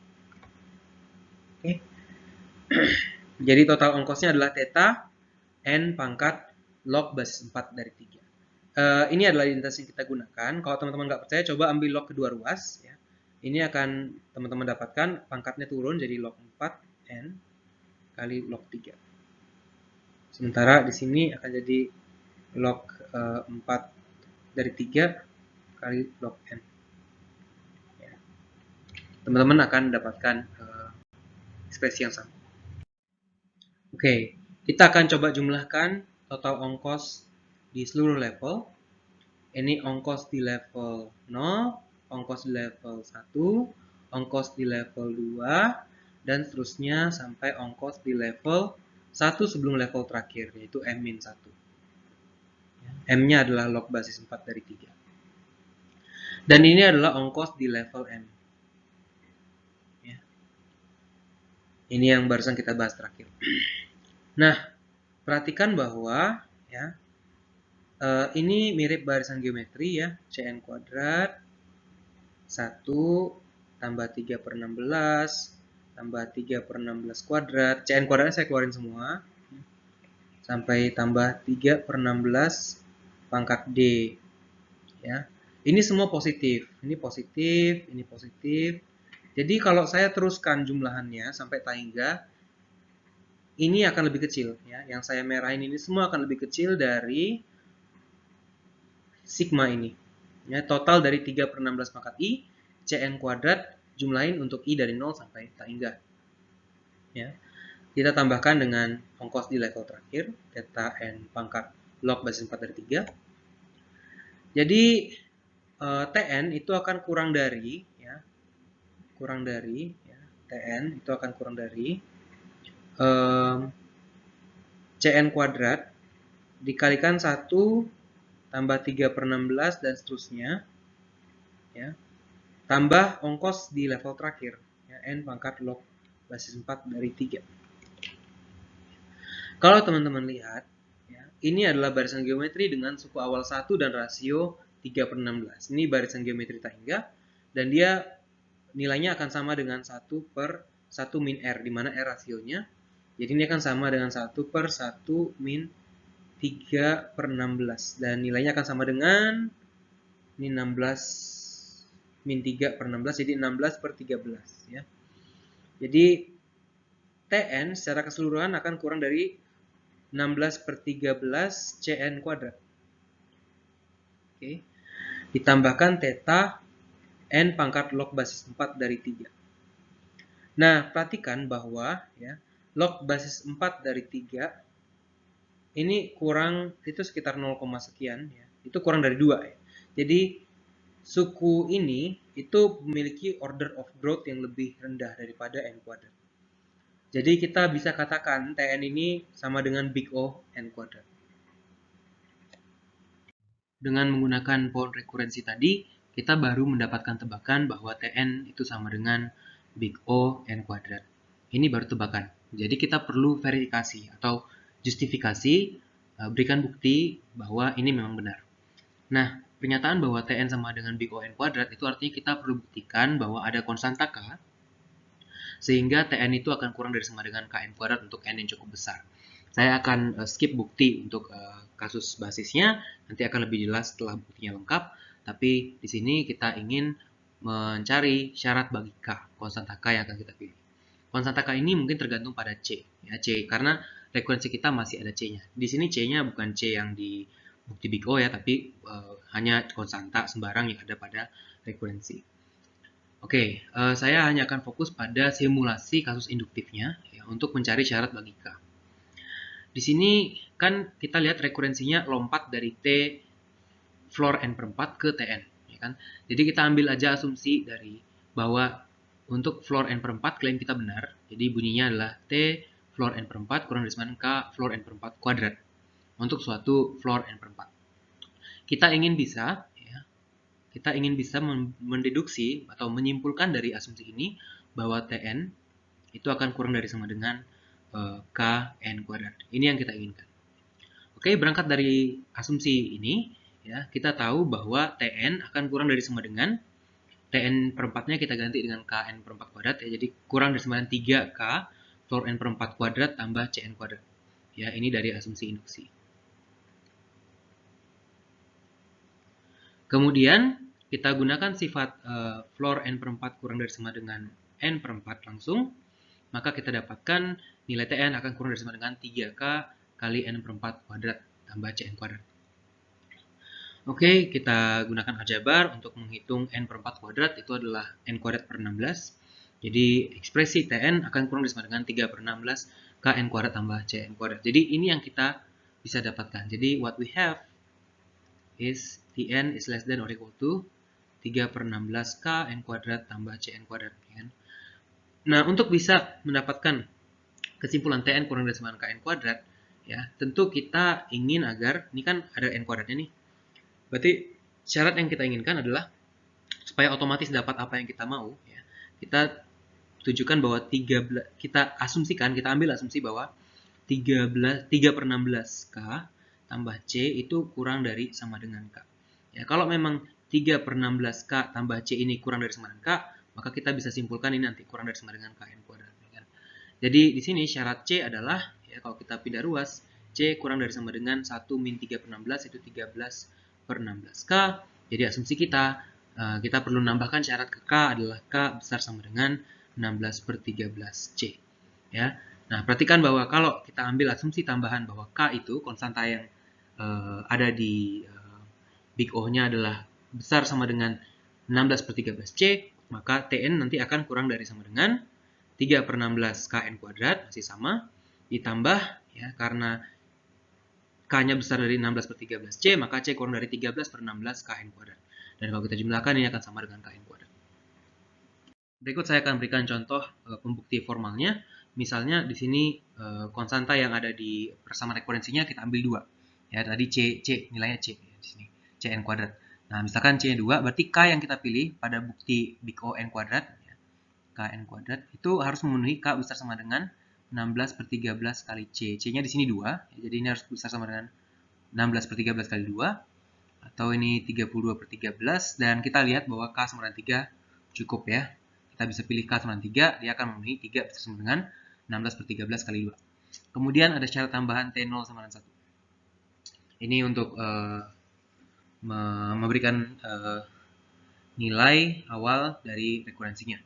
Oke. Jadi total ongkosnya adalah theta N pangkat log basis 4 dari 3. Ini adalah identitas yang kita gunakan. Kalau teman-teman nggak percaya, coba ambil log kedua ruas. Ya. Ini akan teman-teman dapatkan pangkatnya turun jadi log 4N kali log 3. Sementara di sini akan jadi log 4 dari 3 kali log N. teman-teman akan mendapatkan ekspresi yang sama. Oke, kita akan coba jumlahkan total ongkos di seluruh level. Ini ongkos di level 0, ongkos di level 1, ongkos di level 2, dan seterusnya sampai ongkos di level 1 sebelum level terakhir, yaitu M-1. M-nya adalah log basis 4 dari 3. Dan ini adalah ongkos di level M. Ini yang barusan kita bahas terakhir. Nah, perhatikan bahwa ya, ini mirip barisan geometri ya, Cn kuadrat 1 tambah 3 per 16 tambah 3 per 16 kuadrat. Cn kuadratnya saya keluarin semua. Sampai tambah 3 per 16 pangkat D. Ya. Ini semua positif. Ini positif, ini positif. Jadi kalau saya teruskan jumlahannya sampai tangga, ini akan lebih kecil. Ya. Yang saya merahin ini semua akan lebih kecil dari sigma ini. Ya, total dari 3 per 16 pangkat I, Cn kuadrat, jumlahin untuk I dari 0 sampai tak hingga. Ya. Kita tambahkan dengan ongkos di level terakhir, theta n pangkat log basis 4 dari 3. Jadi, Tn itu akan kurang dari, ya, Tn itu akan kurang dari Cn kuadrat dikalikan 1 tambah 3 per 16 dan seterusnya, ya, tambah ongkos di level terakhir, ya, n pangkat log basis 4 dari 3. Kalau teman-teman lihat, ya, ini adalah barisan geometri dengan suku awal 1 dan rasio 3 per 16. Ini barisan geometri tak hingga, dan dia nilainya akan sama dengan 1 per 1 min R, di mana R rasionya. Jadi ini akan sama dengan 1 per 1 min 3 per 16. Dan nilainya akan sama dengan ini 16 min 3 per 16, jadi 16 per 13. Ya. Jadi Tn secara keseluruhan akan kurang dari 16 per 13 Cn kuadrat. Oke. Ditambahkan theta n pangkat log basis 4 dari 3. Nah, perhatikan bahwa ya, log basis 4 dari 3 ini kurang, itu sekitar 0, sekian ya. Itu kurang dari 2 ya. Jadi suku ini itu memiliki order of growth yang lebih rendah daripada n kuadrat. Jadi kita bisa katakan Tn ini sama dengan big O n kuadrat. Dengan menggunakan pohon rekurensi tadi, kita baru mendapatkan tebakan bahwa Tn itu sama dengan big O n kuadrat. Ini baru tebakan. Jadi kita perlu verifikasi atau justifikasi, berikan bukti bahwa ini memang benar. Nah, pernyataan bahwa Tn sama dengan big O n kuadrat itu artinya kita perlu buktikan bahwa ada konstanta K, sehingga Tn itu akan kurang dari sama dengan Kn kuadrat untuk n yang cukup besar. Saya akan skip bukti untuk kasus basisnya, nanti akan lebih jelas setelah buktinya lengkap. Tapi di sini kita ingin mencari syarat bagi K, konstanta K yang akan kita pilih. Konstanta K ini mungkin tergantung pada C, ya, C karena rekurensi kita masih ada C-nya. Di sini C-nya bukan C yang di bukti big O ya, tapi hanya konstanta sembarang yang ada pada rekurensi. Oke, saya hanya akan fokus pada simulasi kasus induktifnya ya, untuk mencari syarat bagi K. Di sini kan kita lihat rekurensinya lompat dari T floor n per 4 ke Tn. Ya kan? Jadi kita ambil aja asumsi dari bahwa untuk floor n per 4 klaim kita benar. Jadi bunyinya adalah T floor n per 4 kurang dari sama K floor n per 4 kuadrat. Untuk suatu floor n per 4. Kita ingin bisa mendeduksi atau menyimpulkan dari asumsi ini bahwa Tn itu akan kurang dari sama dengan Kn kuadrat. Ini yang kita inginkan. Oke, berangkat dari asumsi ini, ya, kita tahu bahwa Tn akan kurang dari sama dengan Tn per 4-nya kita ganti dengan Kn per 4 kuadrat, ya, jadi kurang dari sama dengan 3K floor n per 4 kuadrat tambah Cn kuadrat. Ya, ini dari asumsi induksi. Kemudian kita gunakan sifat floor n per 4 kurang dari sama dengan n per 4 langsung, maka kita dapatkan nilai Tn akan kurang dari sama dengan 3K kali n per 4 kuadrat tambah Cn kuadrat. Oke, kita gunakan aljabar untuk menghitung n per 4 kuadrat, itu adalah n kuadrat per 16. Jadi ekspresi Tn akan kurang dari sama dengan 3 per 16 Kn kuadrat tambah Cn kuadrat. Jadi ini yang kita bisa dapatkan. Jadi what we have is Tn is less than or equal to 3 per 16 Kn kuadrat tambah Cn kuadrat. Nah, untuk bisa mendapatkan kesimpulan Tn kurang dari sama dengan Kn kuadrat, ya, tentu kita ingin agar, ini kan ada N kuadratnya nih. Berarti syarat yang kita inginkan adalah supaya otomatis dapat apa yang kita mau, ya, kita tunjukkan bahwa kita ambil asumsi bahwa 3 per 16 K tambah C itu kurang dari sama dengan K. Ya, kalau memang 3 per 16 K tambah C ini kurang dari sama dengan K, maka kita bisa simpulkan ini nanti kurang dari sama dengan Kn kuadrat. Ya. Jadi di sini syarat C adalah, ya, kalau kita pindah ruas, C kurang dari sama dengan 1 min 3 per 16 itu 13 per 16 K. Jadi asumsi kita perlu menambahkan syarat ke K adalah K besar sama dengan 16 per 13 C. Ya. Nah, perhatikan bahwa kalau kita ambil asumsi tambahan bahwa K itu konstanta yang ada di big O-nya adalah besar sama dengan 16 per 13 C, maka Tn nanti akan kurang dari sama dengan 3 per 16 Kn kuadrat, masih sama, ditambah, ya, karena K-nya besar dari 16 per 13 C, maka C kurang dari 13 per 16 Kn kuadrat. Dan kalau kita jumlahkan, ini akan sama dengan Kn kuadrat. Berikut saya akan berikan contoh pembukti formalnya. Misalnya di sini konstanta yang ada di persamaan rekurensinya kita ambil 2. Ya, tadi C nilainya C di sini, Cn kuadrat. Nah, misalkan C 2, berarti K yang kita pilih pada bukti big O N kuadrat, ya, Kn kuadrat itu harus memenuhi K besar sama dengan 16 per 13 kali C. C-nya di sini 2, ya, jadi ini harus besar sama dengan 16 per 13 kali 2, atau ini 32 per 13, dan kita lihat bahwa K sama dengan 3 cukup, ya. Kita bisa pilih K sama dengan 3, dia akan memenuhi 3 besar sama dengan 16 per 13 kali 2. Kemudian ada syarat tambahan T0 sama dengan 1. Ini untuk memberikan nilai awal dari rekurensinya.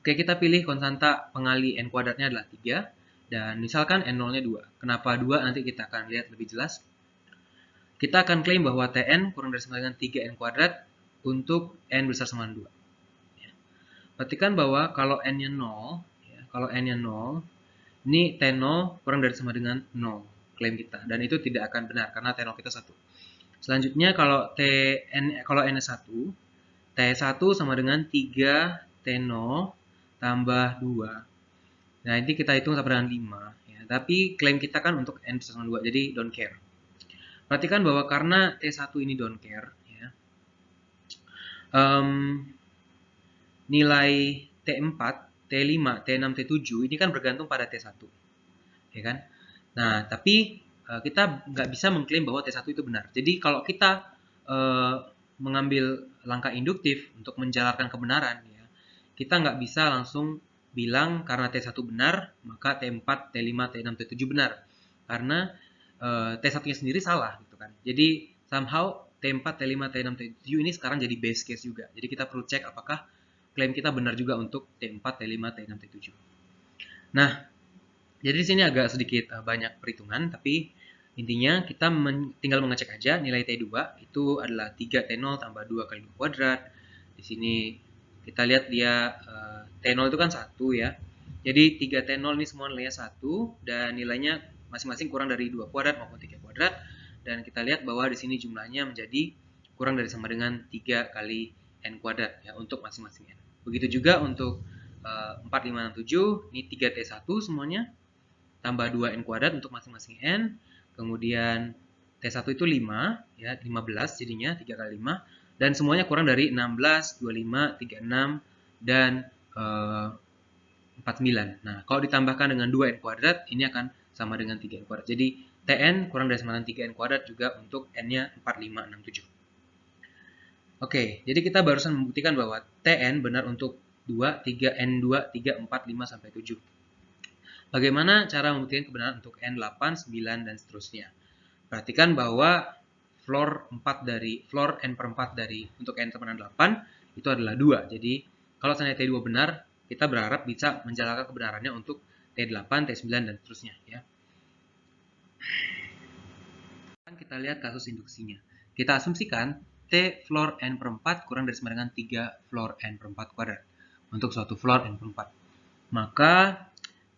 Oke, kita pilih konstanta pengali N kuadratnya adalah 3, dan misalkan N0-nya 2. Kenapa 2? Nanti kita akan lihat lebih jelas. Kita akan klaim bahwa Tn kurang dari sama dengan 3N kuadrat untuk N besar sama dengan 2. Perhatikan bahwa kalau N-nya 0, ya, kalau N-nya 0, ini T0 kurang dari sama dengan 0, klaim kita. Dan itu tidak akan benar, karena T0 kita 1. Selanjutnya, kalau N-nya 1, T1 sama dengan 3 T0 tambah 2. Nah, ini kita hitung sampai dengan 5. Ya. Tapi klaim kita kan untuk N besar sama 2, jadi don't care. Perhatikan bahwa karena T1 ini don't care, ya, nilai T4, T5, T6, T7 ini kan bergantung pada T1. Ya kan? Nah, tapi kita nggak bisa mengklaim bahwa T1 itu benar. Jadi kalau kita mengambil langkah induktif untuk menjalarkan kebenaran, ya, kita nggak bisa langsung bilang karena T1 benar, maka T4, T5, T6, T7 benar. Karena T1-nya sendiri salah. Gitu kan. Jadi somehow T4, T5, T6, T7 ini sekarang jadi base case juga. Jadi kita perlu cek apakah klaim kita benar juga untuk T4, T5, T6, T7. Nah, jadi di sini agak sedikit banyak perhitungan, tapi intinya kita tinggal mengecek aja nilai T2 itu adalah 3T0 tambah 2 kali 2 kuadrat. Di sini kita lihat dia T0 itu kan 1, ya. Jadi 3T0 ini semua nilainya 1 dan nilainya masing-masing kurang dari 2 kuadrat maupun 3 kuadrat. Dan kita lihat bahwa di sini jumlahnya menjadi kurang dari sama dengan 3 kali N kuadrat, ya, untuk masing-masing N. Begitu juga untuk 4, 5, 6, 7, ini 3T1 semuanya, tambah 2N kuadrat untuk masing-masing N, kemudian T1 itu 5, ya, 15 jadinya, 3 kali 5, dan semuanya kurang dari 16, 25, 36, dan 49. Nah, kalau ditambahkan dengan 2N kuadrat, ini akan sama dengan 3N kuadrat. Jadi, Tn kurang dari sama dengan 3N kuadrat juga untuk N-nya 4, 5, 6, 7. Oke, jadi kita barusan membuktikan bahwa Tn benar untuk 2, 3, N2, 3, 4, 5, sampai 7. Bagaimana cara membuktikan kebenaran untuk N8, 9, dan seterusnya? Perhatikan bahwa floor N per 4 dari untuk N sama dengan 8 itu adalah 2. Jadi, kalau seandainya T2 benar, kita berharap bisa menjalankan kebenarannya untuk T8, T9, dan seterusnya. Ya. Kita lihat kasus induksinya. Kita asumsikan T floor N per 4 kurang dari sama dengan 3 floor N per 4 kuadrat. untuk suatu floor n per 4. Maka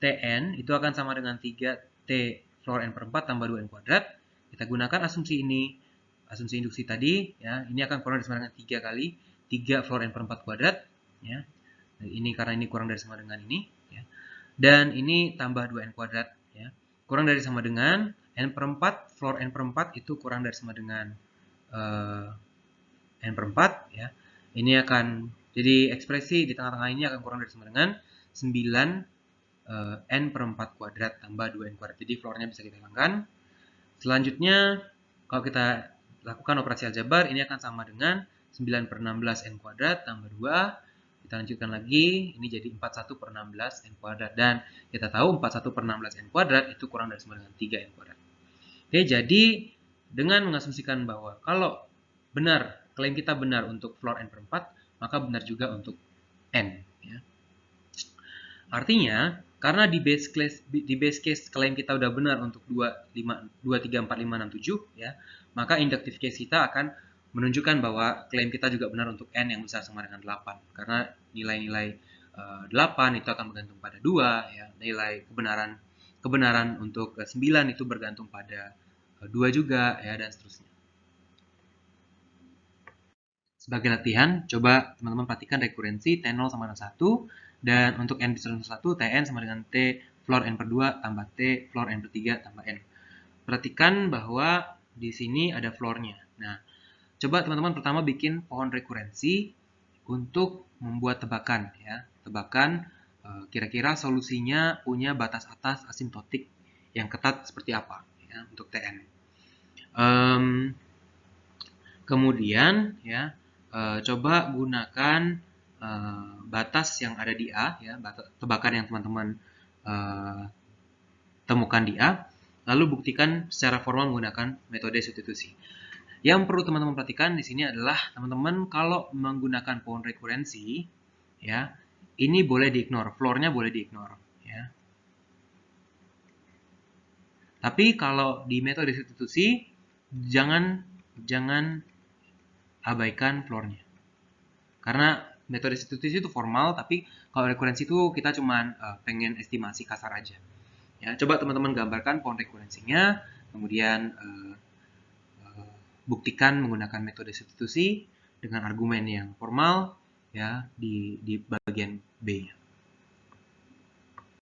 Tn itu akan sama dengan 3T floor n per 4 tambah 2n kuadrat. Kita gunakan asumsi ini, asumsi induksi tadi, ya, ini akan kurang dari sama dengan 3 kali 3 floor n per 4 kuadrat, ya. Ini karena ini kurang dari sama dengan ini, ya. Dan ini tambah 2n kuadrat, ya. Kurang dari sama dengan n per 4, floor n per 4 itu kurang dari sama dengan n per 4, ya. Ini akan jadi ekspresi di tengah-tengah ini akan kurang dari sama dengan 9 n per 4 kuadrat tambah 2n kuadrat. Jadi floornya bisa kita hilangkan. Selanjutnya, kalau kita lakukan operasi aljabar, ini akan sama dengan 9 per 16 n kuadrat tambah 2. Kita lanjutkan lagi, ini jadi 41 per 16 n kuadrat. Dan kita tahu 41 per 16 n kuadrat itu kurang dari sama dengan 3 n kuadrat. Oke, jadi dengan mengasumsikan bahwa kalau benar, klaim kita benar untuk floor n per 4, maka benar juga untuk n. Ya. Artinya, karena di base case klaim kita udah benar untuk 2, 3, 4, 5, 6, 7, ya, maka inductive case kita akan menunjukkan bahwa klaim kita juga benar untuk n yang besar sama dengan 8. Karena nilai-nilai 8 itu akan bergantung pada 2, ya. Nilai kebenaran untuk 9 itu bergantung pada 2 juga, ya, dan seterusnya. Sebagai latihan, coba teman-teman perhatikan rekurensi T0 sama dengan 1. Dan untuk n besar dari 1, Tn sama dengan T floor n per 2 tambah T floor n per 3 tambah n. Perhatikan bahwa di sini ada floornya. Nah, coba teman-teman pertama bikin pohon rekurensi untuk membuat tebakan. Ya. Tebakan kira-kira solusinya punya batas atas asimptotik yang ketat seperti apa, ya, untuk Tn. Kemudian, ya, coba gunakan batas yang ada di A, ya, tebakan yang teman-teman temukan di A, lalu buktikan secara formal menggunakan metode substitusi. Yang perlu teman-teman perhatikan di sini adalah teman-teman kalau menggunakan pohon rekurensi, ya, ini boleh diignore, floor-nya boleh diignore, ya. Tapi kalau di metode substitusi jangan abaikan floor-nya. Karena metode substitusi itu formal, tapi kalau rekurensi itu kita cuma pengen estimasi kasar aja. Ya, coba teman-teman gambarkan pohon rekurensinya, kemudian buktikan menggunakan metode substitusi dengan argumen yang formal, ya, di bagian B-nya.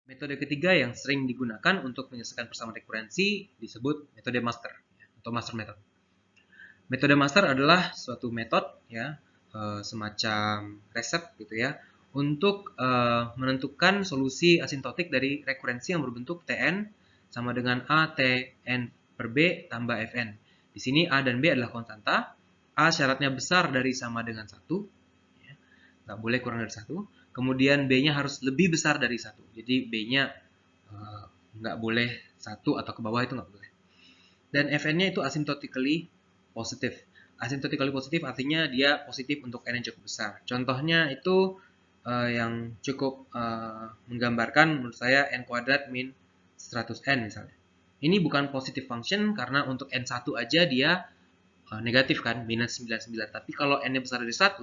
Metode ketiga yang sering digunakan untuk menyelesaikan persamaan rekurensi disebut metode master, ya, atau master method. Metode master adalah suatu metode, ya, semacam resep gitu, ya, untuk menentukan solusi asimptotik dari rekurensi yang berbentuk Tn sama dengan A Tn per B tambah Fn. Di sini A dan B adalah konstanta. A syaratnya besar dari sama dengan 1, ya, nggak boleh kurang dari 1. Kemudian B-nya harus lebih besar dari 1. Jadi B-nya nggak boleh 1 atau ke bawah, itu nggak boleh. Dan Fn-nya itu asymptotically positif. Asymptotically positif artinya dia positif untuk n yang cukup besar. Contohnya itu yang cukup menggambarkan menurut saya n kuadrat min 100n misalnya. Ini bukan positive function karena untuk n1 aja dia negatif kan, minus 99. Tapi kalau n-nya besar dari 100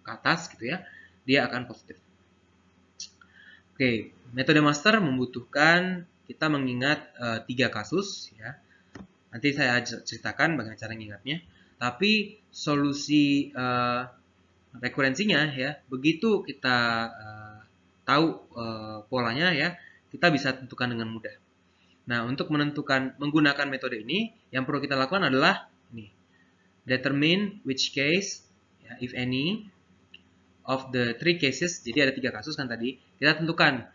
ke atas gitu, ya, dia akan positif. Oke, metode master membutuhkan kita mengingat 3 kasus, ya. Nanti saya ceritakan bagaimana cara mengingatnya. Tapi solusi rekurensinya, ya, begitu kita tahu polanya, ya, kita bisa tentukan dengan mudah. Nah, untuk menggunakan metode ini, yang perlu kita lakukan adalah ini. Determine which case, ya, if any, of the 3 cases. Jadi ada 3 kasus kan tadi. Kita tentukan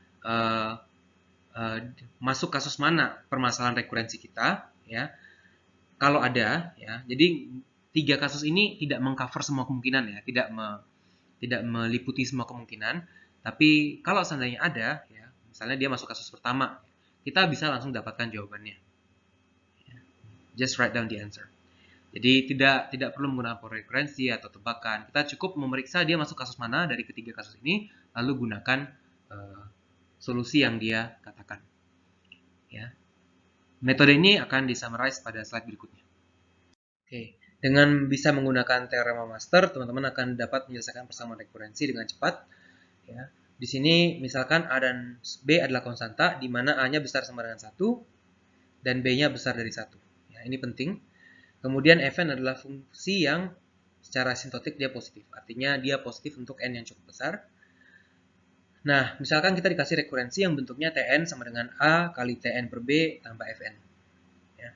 masuk kasus mana permasalahan rekurensi kita, ya. Kalau ada, ya, jadi 3 kasus ini tidak mengcover semua kemungkinan, ya, tidak meliputi semua kemungkinan. Tapi kalau seandainya ada, ya, misalnya dia masuk kasus pertama, kita bisa langsung dapatkan jawabannya. Just write down the answer. Jadi tidak perlu menggunakan pola rekurensi atau tebakan. Kita cukup memeriksa dia masuk kasus mana dari ketiga kasus ini, lalu gunakan solusi yang dia katakan. Ya. Metode ini akan disummarize pada slide berikutnya. Oke, dengan bisa menggunakan teorema master, teman-teman akan dapat menyelesaikan persamaan rekurensi dengan cepat. ya. Di sini misalkan A dan B adalah konstanta, di mana A-nya besar sama dengan 1, dan B-nya besar dari 1. Ya, ini penting. Kemudian Fn adalah fungsi yang secara asintotik dia positif. Artinya dia positif untuk n yang cukup besar. Nah, misalkan kita dikasih rekurensi yang bentuknya Tn sama dengan A kali Tn per B tambah Fn. Ya.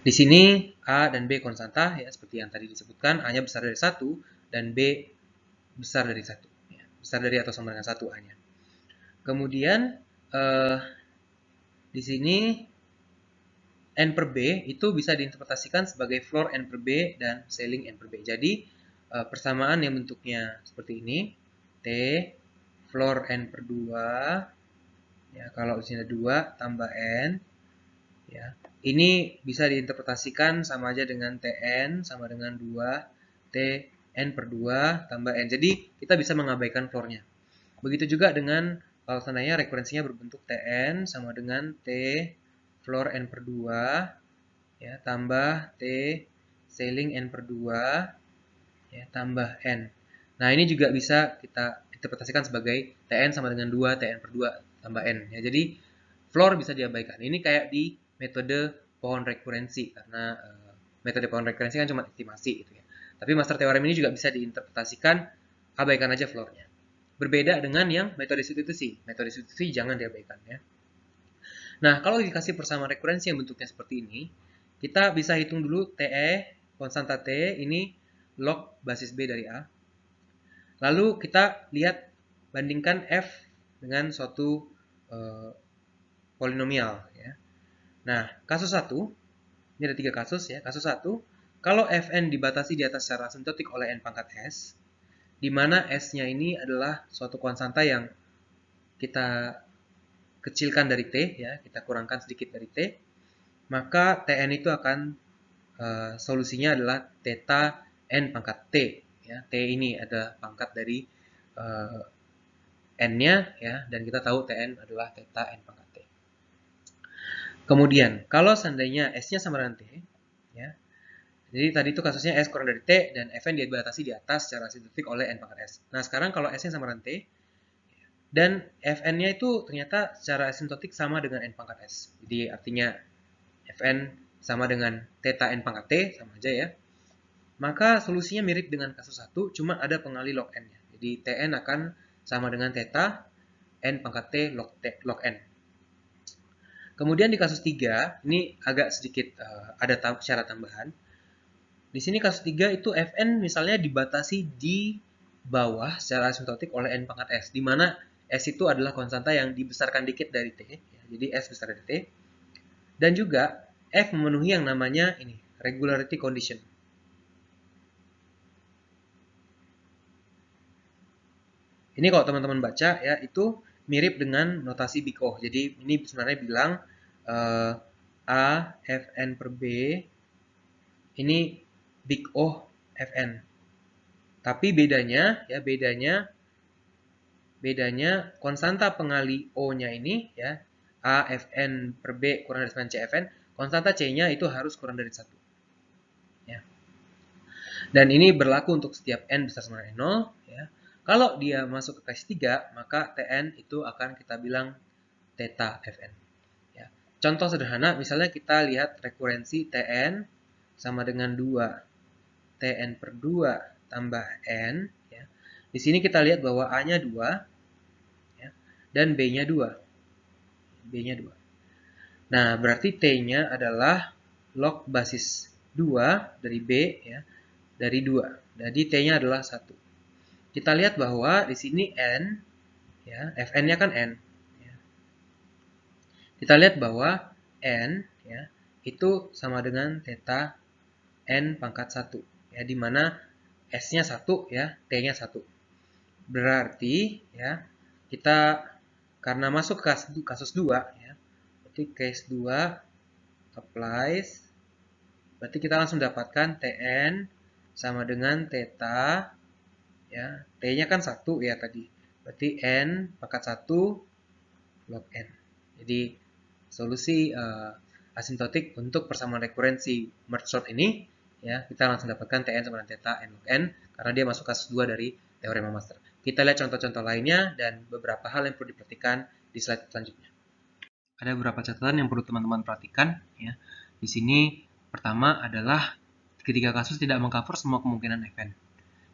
Di sini A dan B konstanta, ya, seperti yang tadi disebutkan. A-nya besar dari 1, dan B besar dari 1. Ya, besar dari atau sama dengan 1 A-nya. Kemudian, di sini N per B itu bisa diinterpretasikan sebagai floor N per B dan ceiling N per B. Jadi, persamaan yang bentuknya seperti ini, T floor N per 2, ya, kalau di sini ada 2 tambah N, ya, ini bisa diinterpretasikan sama aja dengan Tn sama dengan 2 Tn per 2 tambah N. Jadi, kita bisa mengabaikan floornya. Begitu juga dengan kalau seandainya rekurensinya berbentuk Tn sama dengan T floor N per 2, ya, tambah T ceiling N per 2, ya, tambah N. Nah, ini juga bisa kita interpretasikan sebagai Tn sama dengan 2 Tn per 2 tambah N. Ya, jadi, floor bisa diabaikan. Ini kayak di metode pohon rekurensi, karena metode pohon rekurensi kan cuma estimasi gitu ya. Tapi master teorem ini juga bisa diinterpretasikan, abaikan aja floornya. Berbeda dengan yang metode substitusi. Metode substitusi jangan diabaikan ya. Nah, kalau dikasih persamaan rekurensi yang bentuknya seperti ini, kita bisa hitung dulu TE, konstanta T, ini log basis B dari A. Lalu kita lihat, bandingkan F dengan suatu polinomial. Ya. Nah, kasus 1, ini ada 3 kasus ya. Kasus 1, kalau Fn dibatasi di atas secara asintotik oleh n pangkat S, di mana S-nya ini adalah suatu konstanta yang kita kecilkan dari T, ya, kita kurangkan sedikit dari T, maka Tn itu akan solusinya adalah theta n pangkat T. Ya. T ini ada pangkat dari n-nya, ya, dan kita tahu Tn adalah theta n pangkat T. Kemudian, kalau seandainya S-nya sama dengan T, ya, jadi tadi itu kasusnya S kurang dari T, dan Fn dibatasi di atas secara asintotik oleh n pangkat S. Nah, sekarang kalau S-nya sama dengan T, dan Fn-nya itu ternyata secara asintotik sama dengan n pangkat S. Jadi artinya Fn sama dengan theta n pangkat T, sama aja ya. Maka solusinya mirip dengan kasus 1, cuma ada pengali log n-nya. Jadi Tn akan sama dengan theta n pangkat T log n. Kemudian di kasus 3, ini agak sedikit ada syarat tambahan. Di sini kasus 3 itu Fn misalnya dibatasi di bawah secara asintotik oleh n pangkat S, di mana S itu adalah konstanta yang dibesarkan dikit dari T, ya, jadi S besar dari T. Dan juga F memenuhi yang namanya ini, regularity condition. Ini kalau teman-teman baca ya, itu mirip dengan notasi big O. Jadi ini sebenarnya bilang A Fn per B ini big O Fn. Tapi bedanya ya, bedanya konstanta pengali O-nya ini ya, A Fn per B kurang dari 9 Cfn, konstanta C-nya itu harus kurang dari 1. Ya. Dan ini berlaku untuk setiap n besar sama dengan 0 ya. Kalau dia masuk ke case 3, maka Tn itu akan kita bilang theta Fn. Ya. Contoh sederhana, misalnya kita lihat rekurensi Tn sama dengan 2 Tn per 2 tambah n. Ya. Di sini kita lihat bahwa A-nya 2 ya, dan B-nya 2. B-nya 2. Nah, berarti T-nya adalah log basis 2 dari B ya, dari 2. Jadi T-nya adalah 1. Kita lihat bahwa di sini N, ya, Fn-nya kan N. Ya. Kita lihat bahwa N, ya, itu sama dengan theta N pangkat 1. Ya, di mana S-nya 1, ya, T-nya 1. Berarti, ya, kita karena masuk ke kasus 2, ya, berarti case 2 applies, berarti kita langsung dapatkan Tn sama dengan theta, ya, T-nya kan 1 ya tadi. Berarti N pangkat 1 log N. Jadi solusi asintotik untuk persamaan rekurensi merge sort ini, ya, kita langsung dapatkan Tn sama dengan theta N log N, karena dia masuk kasus 2 dari teorema master. Kita lihat contoh-contoh lainnya dan beberapa hal yang perlu diperhatikan di slide selanjutnya. Ada beberapa catatan yang perlu teman-teman perhatikan ya. Di sini pertama adalah ketiga kasus tidak mengcover semua kemungkinan FN.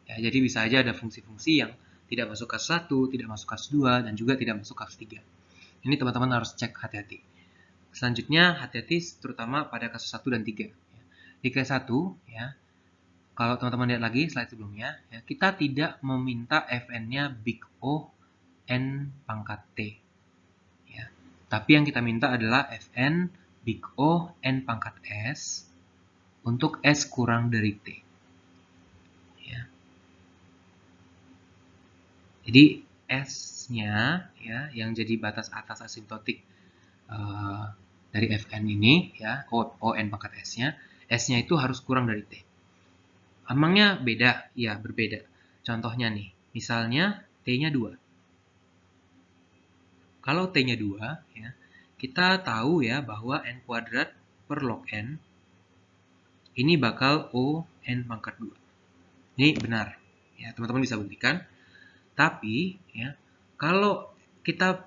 Ya, jadi bisa aja ada fungsi-fungsi yang tidak masuk kasus 1, tidak masuk kasus 2, dan juga tidak masuk kasus 3. Ini teman-teman harus cek hati-hati. Selanjutnya, hati-hati terutama pada kasus 1 dan 3. Di case 1, ya, kalau teman-teman lihat lagi slide sebelumnya, ya, kita tidak meminta Fn-nya big O, N pangkat T. Ya. Tapi yang kita minta adalah Fn big O, N pangkat S untuk S kurang dari T. Ya. Jadi S-nya ya, yang jadi batas atas asintotik dari Fn ini, ya, O, N pangkat S-nya, S-nya itu harus kurang dari T. Emangnya beda? Ya, berbeda. Contohnya nih, misalnya T-nya 2. Kalau T-nya 2, ya, kita tahu ya bahwa N kuadrat per log N ini bakal O N pangkat 2. Ini benar. Ya, teman-teman bisa buktikan. Tapi, ya, kalau kita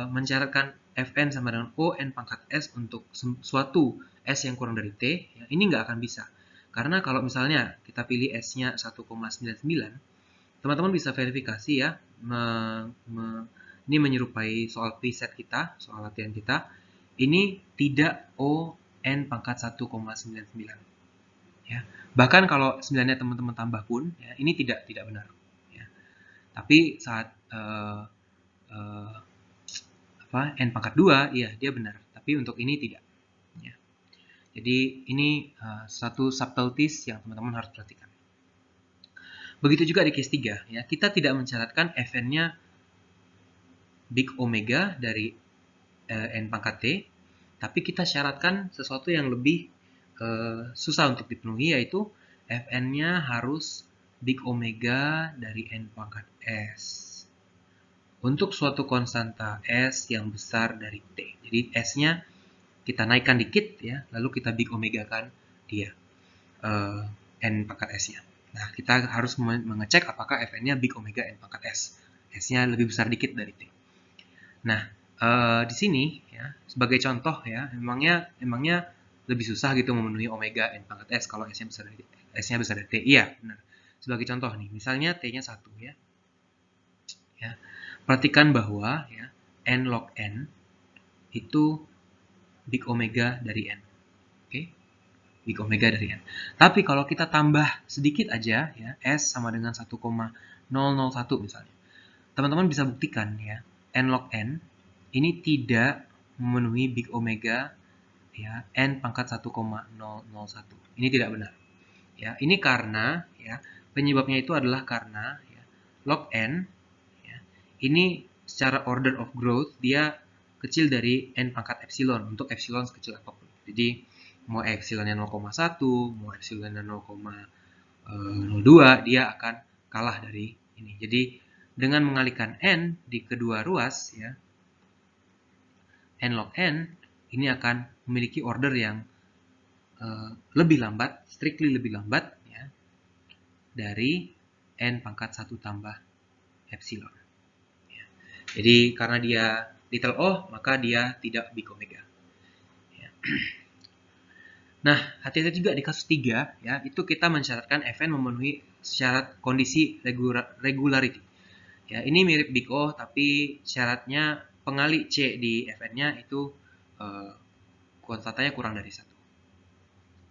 mensyaratkan Fn sama dengan O N pangkat S untuk suatu S yang kurang dari T, ya, ini nggak akan bisa. Karena kalau misalnya kita pilih S-nya 1,99, teman-teman bisa verifikasi ya, ini menyerupai soal preset kita, soal latihan kita. Ini tidak O N pangkat 1,99. Ya. Bahkan kalau 9-nya teman-teman tambah pun, ya, ini tidak benar. Ya. Tapi saat N pangkat 2, ya dia benar. Tapi untuk ini tidak. Ya. Jadi ini satu subtleties yang teman-teman harus perhatikan. Begitu juga di case 3, ya, kita tidak mensyaratkan Fn-nya big omega dari N pangkat T, tapi kita syaratkan sesuatu yang lebih susah untuk dipenuhi, yaitu Fn-nya harus big omega dari N pangkat S untuk suatu konstanta S yang besar dari T. Jadi S-nya kita naikkan dikit, ya, lalu kita big omega kan dia N pangkat S-nya. Nah, kita harus mengecek apakah Fn-nya big omega N pangkat S. S-nya lebih besar dikit dari T. Nah, di sini ya, sebagai contoh ya, emangnya lebih susah gitu memenuhi omega N pangkat S kalau S-nya besar dari T. Iya, benar. Sebagai contoh nih, misalnya T-nya 1 ya. Ya. Perhatikan bahwa ya, N log N itu big omega dari N. Oke? Big omega dari N. Tapi kalau kita tambah sedikit aja ya, S sama dengan 1,001 misalnya. Teman-teman bisa buktikan ya, N log N ini tidak memenuhi big omega ya, N pangkat 1,001. Ini tidak benar. Ya, ini karena ya, penyebabnya itu adalah karena ya, log N ya, ini secara order of growth dia kecil dari N pangkat epsilon untuk epsilon sekecil apapun. Jadi mau epsilonnya 0,1, mau epsilonnya 0,02, dia akan kalah dari ini. Jadi dengan mengalihkan N di kedua ruas ya, N log N ini akan memiliki order yang lebih lambat, strictly lebih lambat ya, dari N pangkat 1 tambah epsilon. Ya. Jadi karena dia little o, maka dia tidak big omega. Ya. Nah, hati-hati juga di kasus 3, ya, itu kita mensyaratkan Fn memenuhi syarat kondisi regularity. Ya, ini mirip big O, tapi syaratnya pengali C di Fn-nya itu konstantanya kurang dari 1.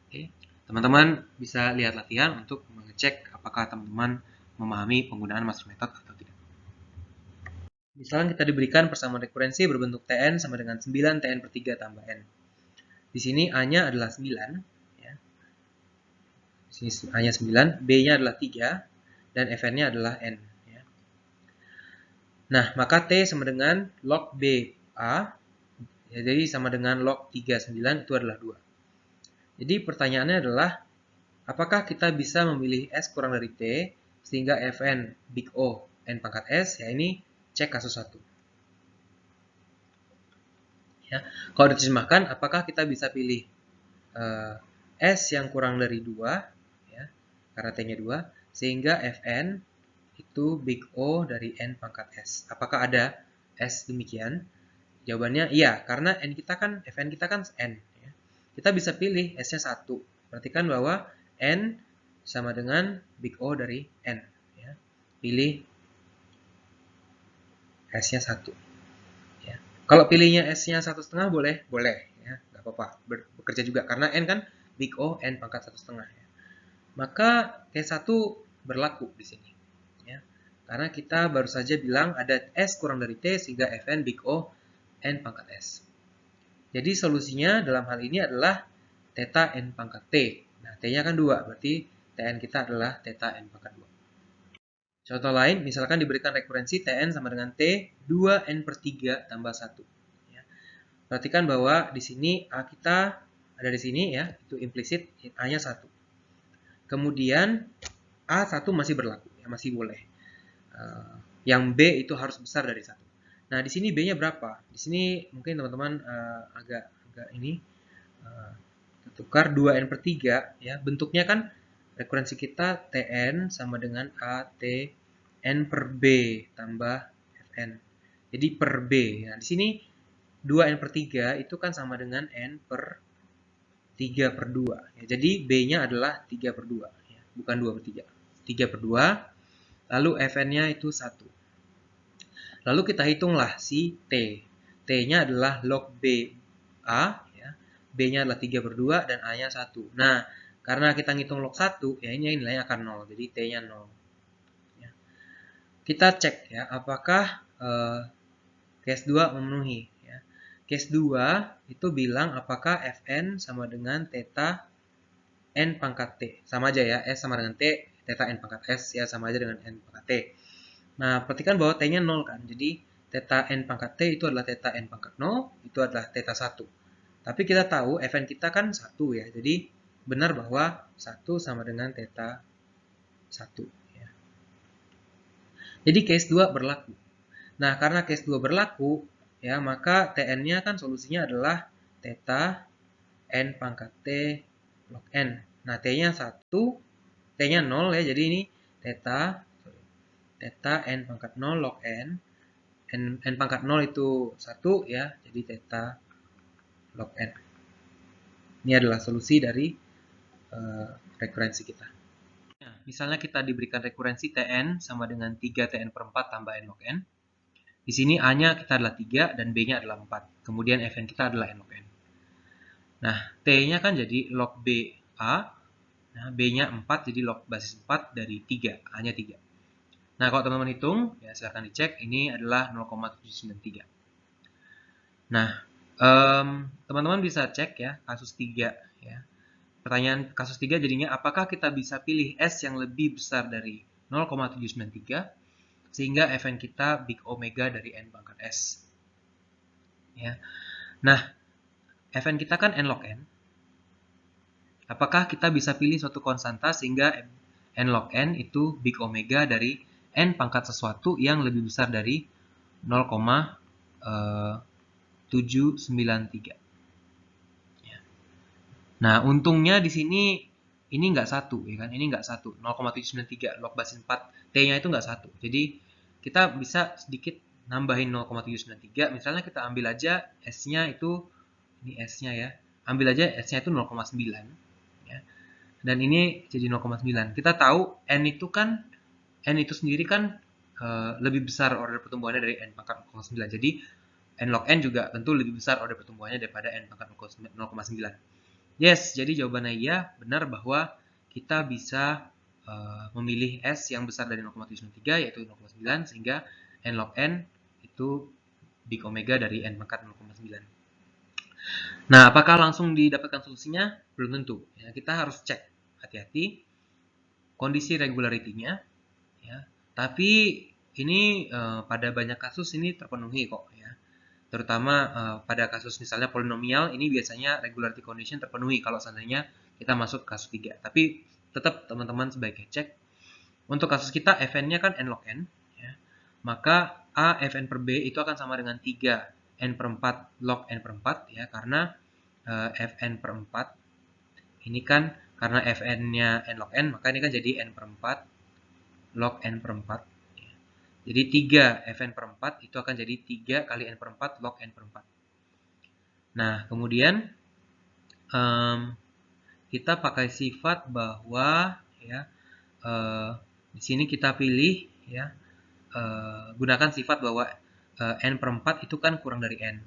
Oke. Teman-teman bisa lihat latihan untuk mengecek apakah teman-teman memahami penggunaan master method atau tidak. Misalnya kita diberikan persamaan rekurensi berbentuk Tn sama dengan 9 Tn per 3 tambah N. Di sini A-nya adalah 9. Ya. Di sini A-nya 9, B-nya adalah 3, dan Fn-nya adalah N. Ya. Nah, maka T sama dengan log B A, ya, jadi sama dengan log 39 itu adalah 2. Jadi pertanyaannya adalah, apakah kita bisa memilih S kurang dari T sehingga Fn big O N pangkat S? Ya, ini cek kasus 1. Ya, kalau diterjemahkan, apakah kita bisa pilih S yang kurang dari 2 ya, karena T-nya 2, sehingga Fn itu big O dari N pangkat S. Apakah ada S demikian? Jawabannya iya, karena N kita kan, Fn kita kan N. Ya. Kita bisa pilih S-nya 1. Perhatikan bahwa N sama dengan big O dari N. Ya. Pilih S-nya 1. Ya. Kalau pilihnya S-nya 1,5 boleh? Boleh. Ya. Nggak apa-apa, bekerja juga. Karena N kan big O, N pangkat 1,5. Ya. Maka case 1 berlaku di sini. Ya. Karena kita baru saja bilang ada S kurang dari T sehingga Fn big O N pangkat S. Jadi solusinya dalam hal ini adalah theta N pangkat T. Nah, T-nya kan 2, berarti Tn kita adalah theta N pangkat 2. Contoh lain, misalkan diberikan rekurensi Tn sama dengan T 2N per 3 tambah 1. Ya. Perhatikan bahwa di sini A kita ada di sini ya, itu implisit A-nya 1. Kemudian A1 masih berlaku, ya, masih boleh. Yang B itu harus besar dari 1. Nah, di sini B-nya berapa? Di sini mungkin teman-teman agak ini tukar 2N per 3 ya. Bentuknya kan rekurensi kita Tn sama dengan AT N per B tambah Fn. Jadi per B. Nah, di sini 2N per 3 itu kan sama dengan N per 3 per 2. Ya, jadi B-nya adalah 3 per 2. Ya, bukan 2 per 3. 3 per 2. Lalu Fn-nya itu 1. Lalu kita hitunglah si T. T-nya adalah log B A. Ya. B-nya adalah 3 per 2 dan A-nya 1. Nah, karena kita ngitung log 1, ya ini nilainya akan 0. Jadi T-nya 0. Ya. Kita cek ya, apakah case 2 memenuhi. Ya. Case 2 itu bilang apakah Fn sama dengan theta N pangkat T. Sama aja ya, S sama dengan T, theta N pangkat S ya sama aja dengan N pangkat T. Nah, perhatikan bahwa T-nya 0 kan. Jadi, theta N pangkat T itu adalah theta N pangkat 0, itu adalah theta 1. Tapi kita tahu Fn kita kan 1 ya. Jadi, benar bahwa 1 sama dengan theta 1. Ya. Jadi, case 2 berlaku. Nah, karena case 2 berlaku, ya maka Tn-nya kan solusinya adalah theta N pangkat T log N. Nah, T-nya 1, T-nya 0 ya. Jadi, ini theta N pangkat 0 log N. N pangkat 0 itu 1 ya, jadi theta log N. Ini adalah solusi dari rekurensi kita. Nah, misalnya kita diberikan rekurensi Tn sama dengan 3 Tn per 4 tambah N log N. Di sini A-nya kita adalah 3 dan B-nya adalah 4. Kemudian Fn kita adalah N log N. Nah, T-nya kan jadi log B A. Nah, B-nya 4 jadi log basis 4 dari 3. A-nya 3. Nah, kalau teman-teman hitung, ya silahkan dicek. Ini adalah 0,793. Nah, teman-teman bisa cek ya kasus 3 ya. Pertanyaan kasus 3 jadinya apakah kita bisa pilih S yang lebih besar dari 0,793 sehingga Fn kita big omega dari N pangkat S. Ya. Nah, Fn kita kan N log N. Apakah kita bisa pilih suatu konstanta sehingga N log N itu big omega dari N pangkat sesuatu yang lebih besar dari 0,793. Nah, untungnya di sini ini nggak 1 ya kan? Ini nggak 1, 0,793 log basis 4 T-nya itu nggak 1. Jadi kita bisa sedikit nambahin 0,793. Misalnya kita ambil aja S-nya itu ini S-nya ya. Ambil aja S-nya itu 0,9 ya. Dan ini jadi 0,9. Kita tahu N itu sendiri kan lebih besar order pertumbuhannya dari N pangkat 0,9. Jadi N log N juga tentu lebih besar order pertumbuhannya daripada N pangkat 0,9. Yes, jadi jawabannya iya, benar bahwa kita bisa memilih S yang besar dari 0,73 yaitu 0,9 sehingga N log N itu big omega dari N pangkat 0,9. Nah, apakah langsung didapatkan solusinya? Belum tentu. Ya, kita harus cek hati-hati kondisi regularity-nya. Ya. Tapi ini pada banyak kasus ini terpenuhi kok. Ya. Terutama pada kasus misalnya polinomial, ini biasanya regularity condition terpenuhi kalau seandainya kita masuk kasus 3. Tapi tetap teman-teman sebaiknya cek. Untuk kasus kita, Fn-nya kan N log N. Ya. Maka A Fn per B itu akan sama dengan 3 N per 4 log N per 4. Ya, karena Fn per 4 ini kan karena Fn-nya N log N, maka ini kan jadi N per 4 log n per 4. Jadi 3 fn per 4 itu akan jadi 3 kali n per 4 log n per 4. Nah, kemudian kita pakai sifat bahwa ya di sini kita pilih ya gunakan sifat bahwa n per 4 itu kan kurang dari n.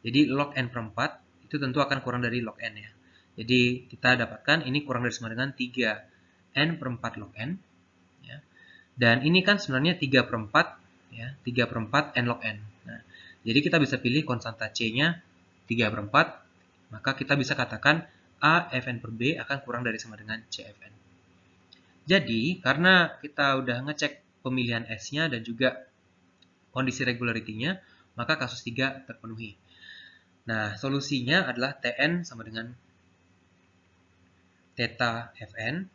Jadi log n per 4 itu tentu akan kurang dari log n ya. Jadi kita dapatkan ini kurang dari sama dengan 3 n per 4 log n ya. Dan ini kan sebenarnya 3 per 4 ya, 3 per 4 n log n. Nah, jadi kita bisa pilih konstanta c-nya 3 per 4, maka kita bisa katakan a fn per b akan kurang dari sama dengan c fn. Jadi, karena kita udah ngecek pemilihan S-nya dan juga kondisi regularity-nya, maka kasus 3 terpenuhi. Nah, solusinya adalah Tn sama dengan theta Fn.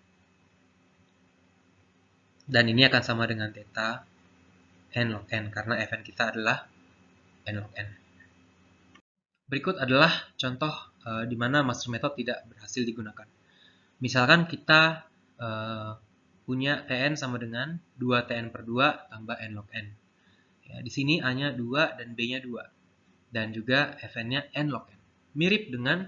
Dan ini akan sama dengan theta n log n, karena Fn kita adalah n log n. Berikut adalah contoh di mana master method tidak berhasil digunakan. Misalkan kita punya Tn sama dengan 2Tn per 2 tambah n log n. Ya, di sini A-nya 2 dan B-nya 2. Dan juga Fn-nya n log n. Mirip dengan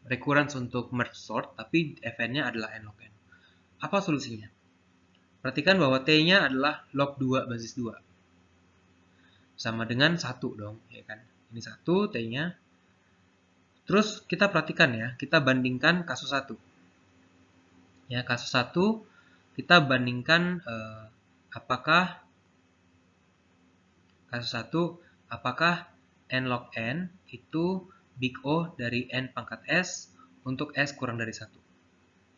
recurrence untuk merge sort, tapi Fn-nya adalah n log n. Apa solusinya? Perhatikan bahwa T-nya adalah log 2 basis 2. Sama dengan 1 dong, ya kan? Ini 1 T-nya. Terus kita perhatikan ya, kita bandingkan kasus 1. Ya, kasus 1 kita bandingkan apakah n log n itu big O dari n pangkat S untuk S kurang dari 1.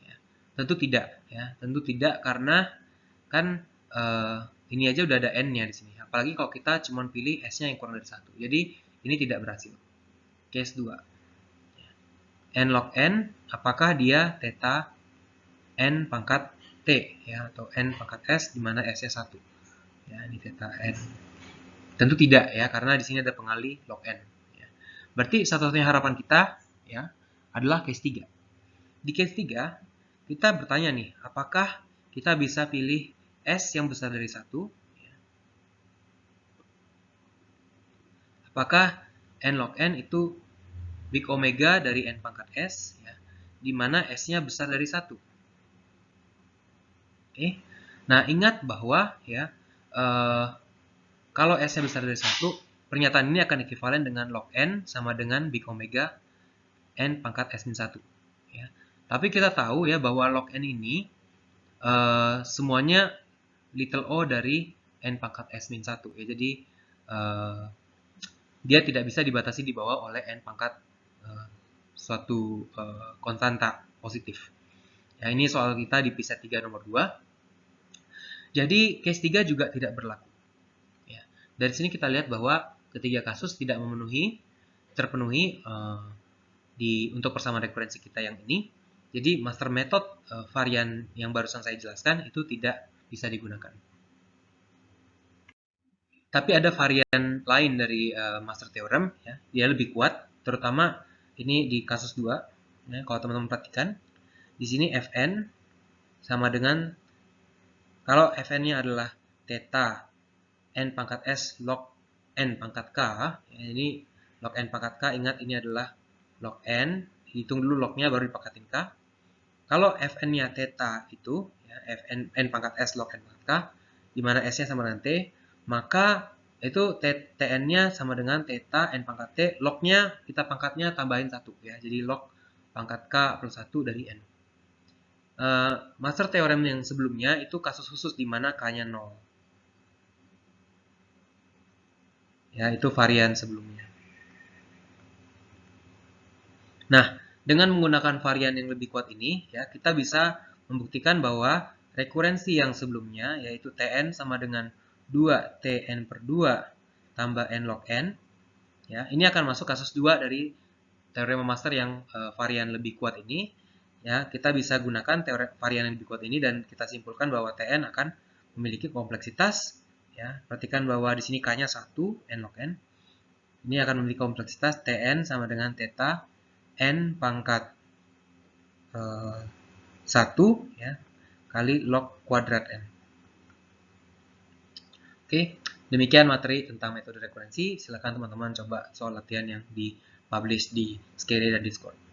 Ya, tentu tidak ya, tentu tidak karena kan ini aja udah ada n-nya di sini. Apalagi kalau kita cuma pilih S-nya yang kurang dari 1. Jadi ini tidak berhasil. Case 2. N log n, apakah dia theta n pangkat T ya, atau n pangkat S di mana S-nya 1. Ya, ini theta n. Tentu tidak ya, karena di sini ada pengali log n. Ya. Berarti satu-satunya harapan kita ya adalah case 3. Di case 3 kita bertanya nih, apakah kita bisa pilih S yang besar dari 1? Ya. Apakah n log n itu big omega dari n pangkat S ya, di mana S-nya besar dari 1. Oke. Nah, ingat bahwa ya kalau S-nya besar dari 1, pernyataan ini akan ekuivalen dengan log n sama dengan big omega n pangkat S-1. Ya. Tapi kita tahu ya bahwa log n ini semuanya little o dari n pangkat S-1. Ya. Jadi dia tidak bisa dibatasi di bawah oleh n pangkat suatu konstanta positif. Ya, ini soal kita di PISA 3 nomor 2. Jadi case 3 juga tidak berlaku. Ya. Dari sini kita lihat bahwa ketiga kasus tidak terpenuhi untuk persamaan rekurensi kita yang ini. Jadi master method varian yang barusan saya jelaskan itu tidak bisa digunakan. Tapi ada varian lain dari master theorem, ya. Dia lebih kuat, terutama ini di kasus 2. Ya, kalau teman-teman perhatikan, di sini Fn sama dengan, kalau Fn-nya adalah theta n pangkat S log n pangkat K, ya, ini log n pangkat K, ingat ini adalah log n, hitung dulu lognya baru dipangkatin K. Kalau Fn-nya theta itu, ya, Fn n pangkat S log n pangkat K, di mana S-nya sama dengan T, maka itu Tn-nya sama dengan theta n pangkat T, log-nya kita pangkatnya tambahin 1 ya. Jadi log pangkat K plus 1 dari N. Master teorem yang sebelumnya itu kasus khusus di mana K-nya 0. Ya, itu varian sebelumnya. Nah, dengan menggunakan varian yang lebih kuat ini, ya, kita bisa membuktikan bahwa rekurensi yang sebelumnya, yaitu Tn sama dengan 2Tn per 2 tambah N log N, ya, ini akan masuk kasus 2 dari teorema master yang varian lebih kuat ini. Ya, kita bisa gunakan varian yang lebih kuat ini dan kita simpulkan bahwa Tn akan memiliki kompleksitas. Ya, perhatikan bahwa di sini K-nya 1, N log N. Ini akan memiliki kompleksitas Tn sama dengan theta n pangkat 1 ya, kali log kuadrat N. Oke, demikian materi tentang metode rekurensi. Silakan teman-teman coba soal latihan yang di-publish di Skere dan Discord.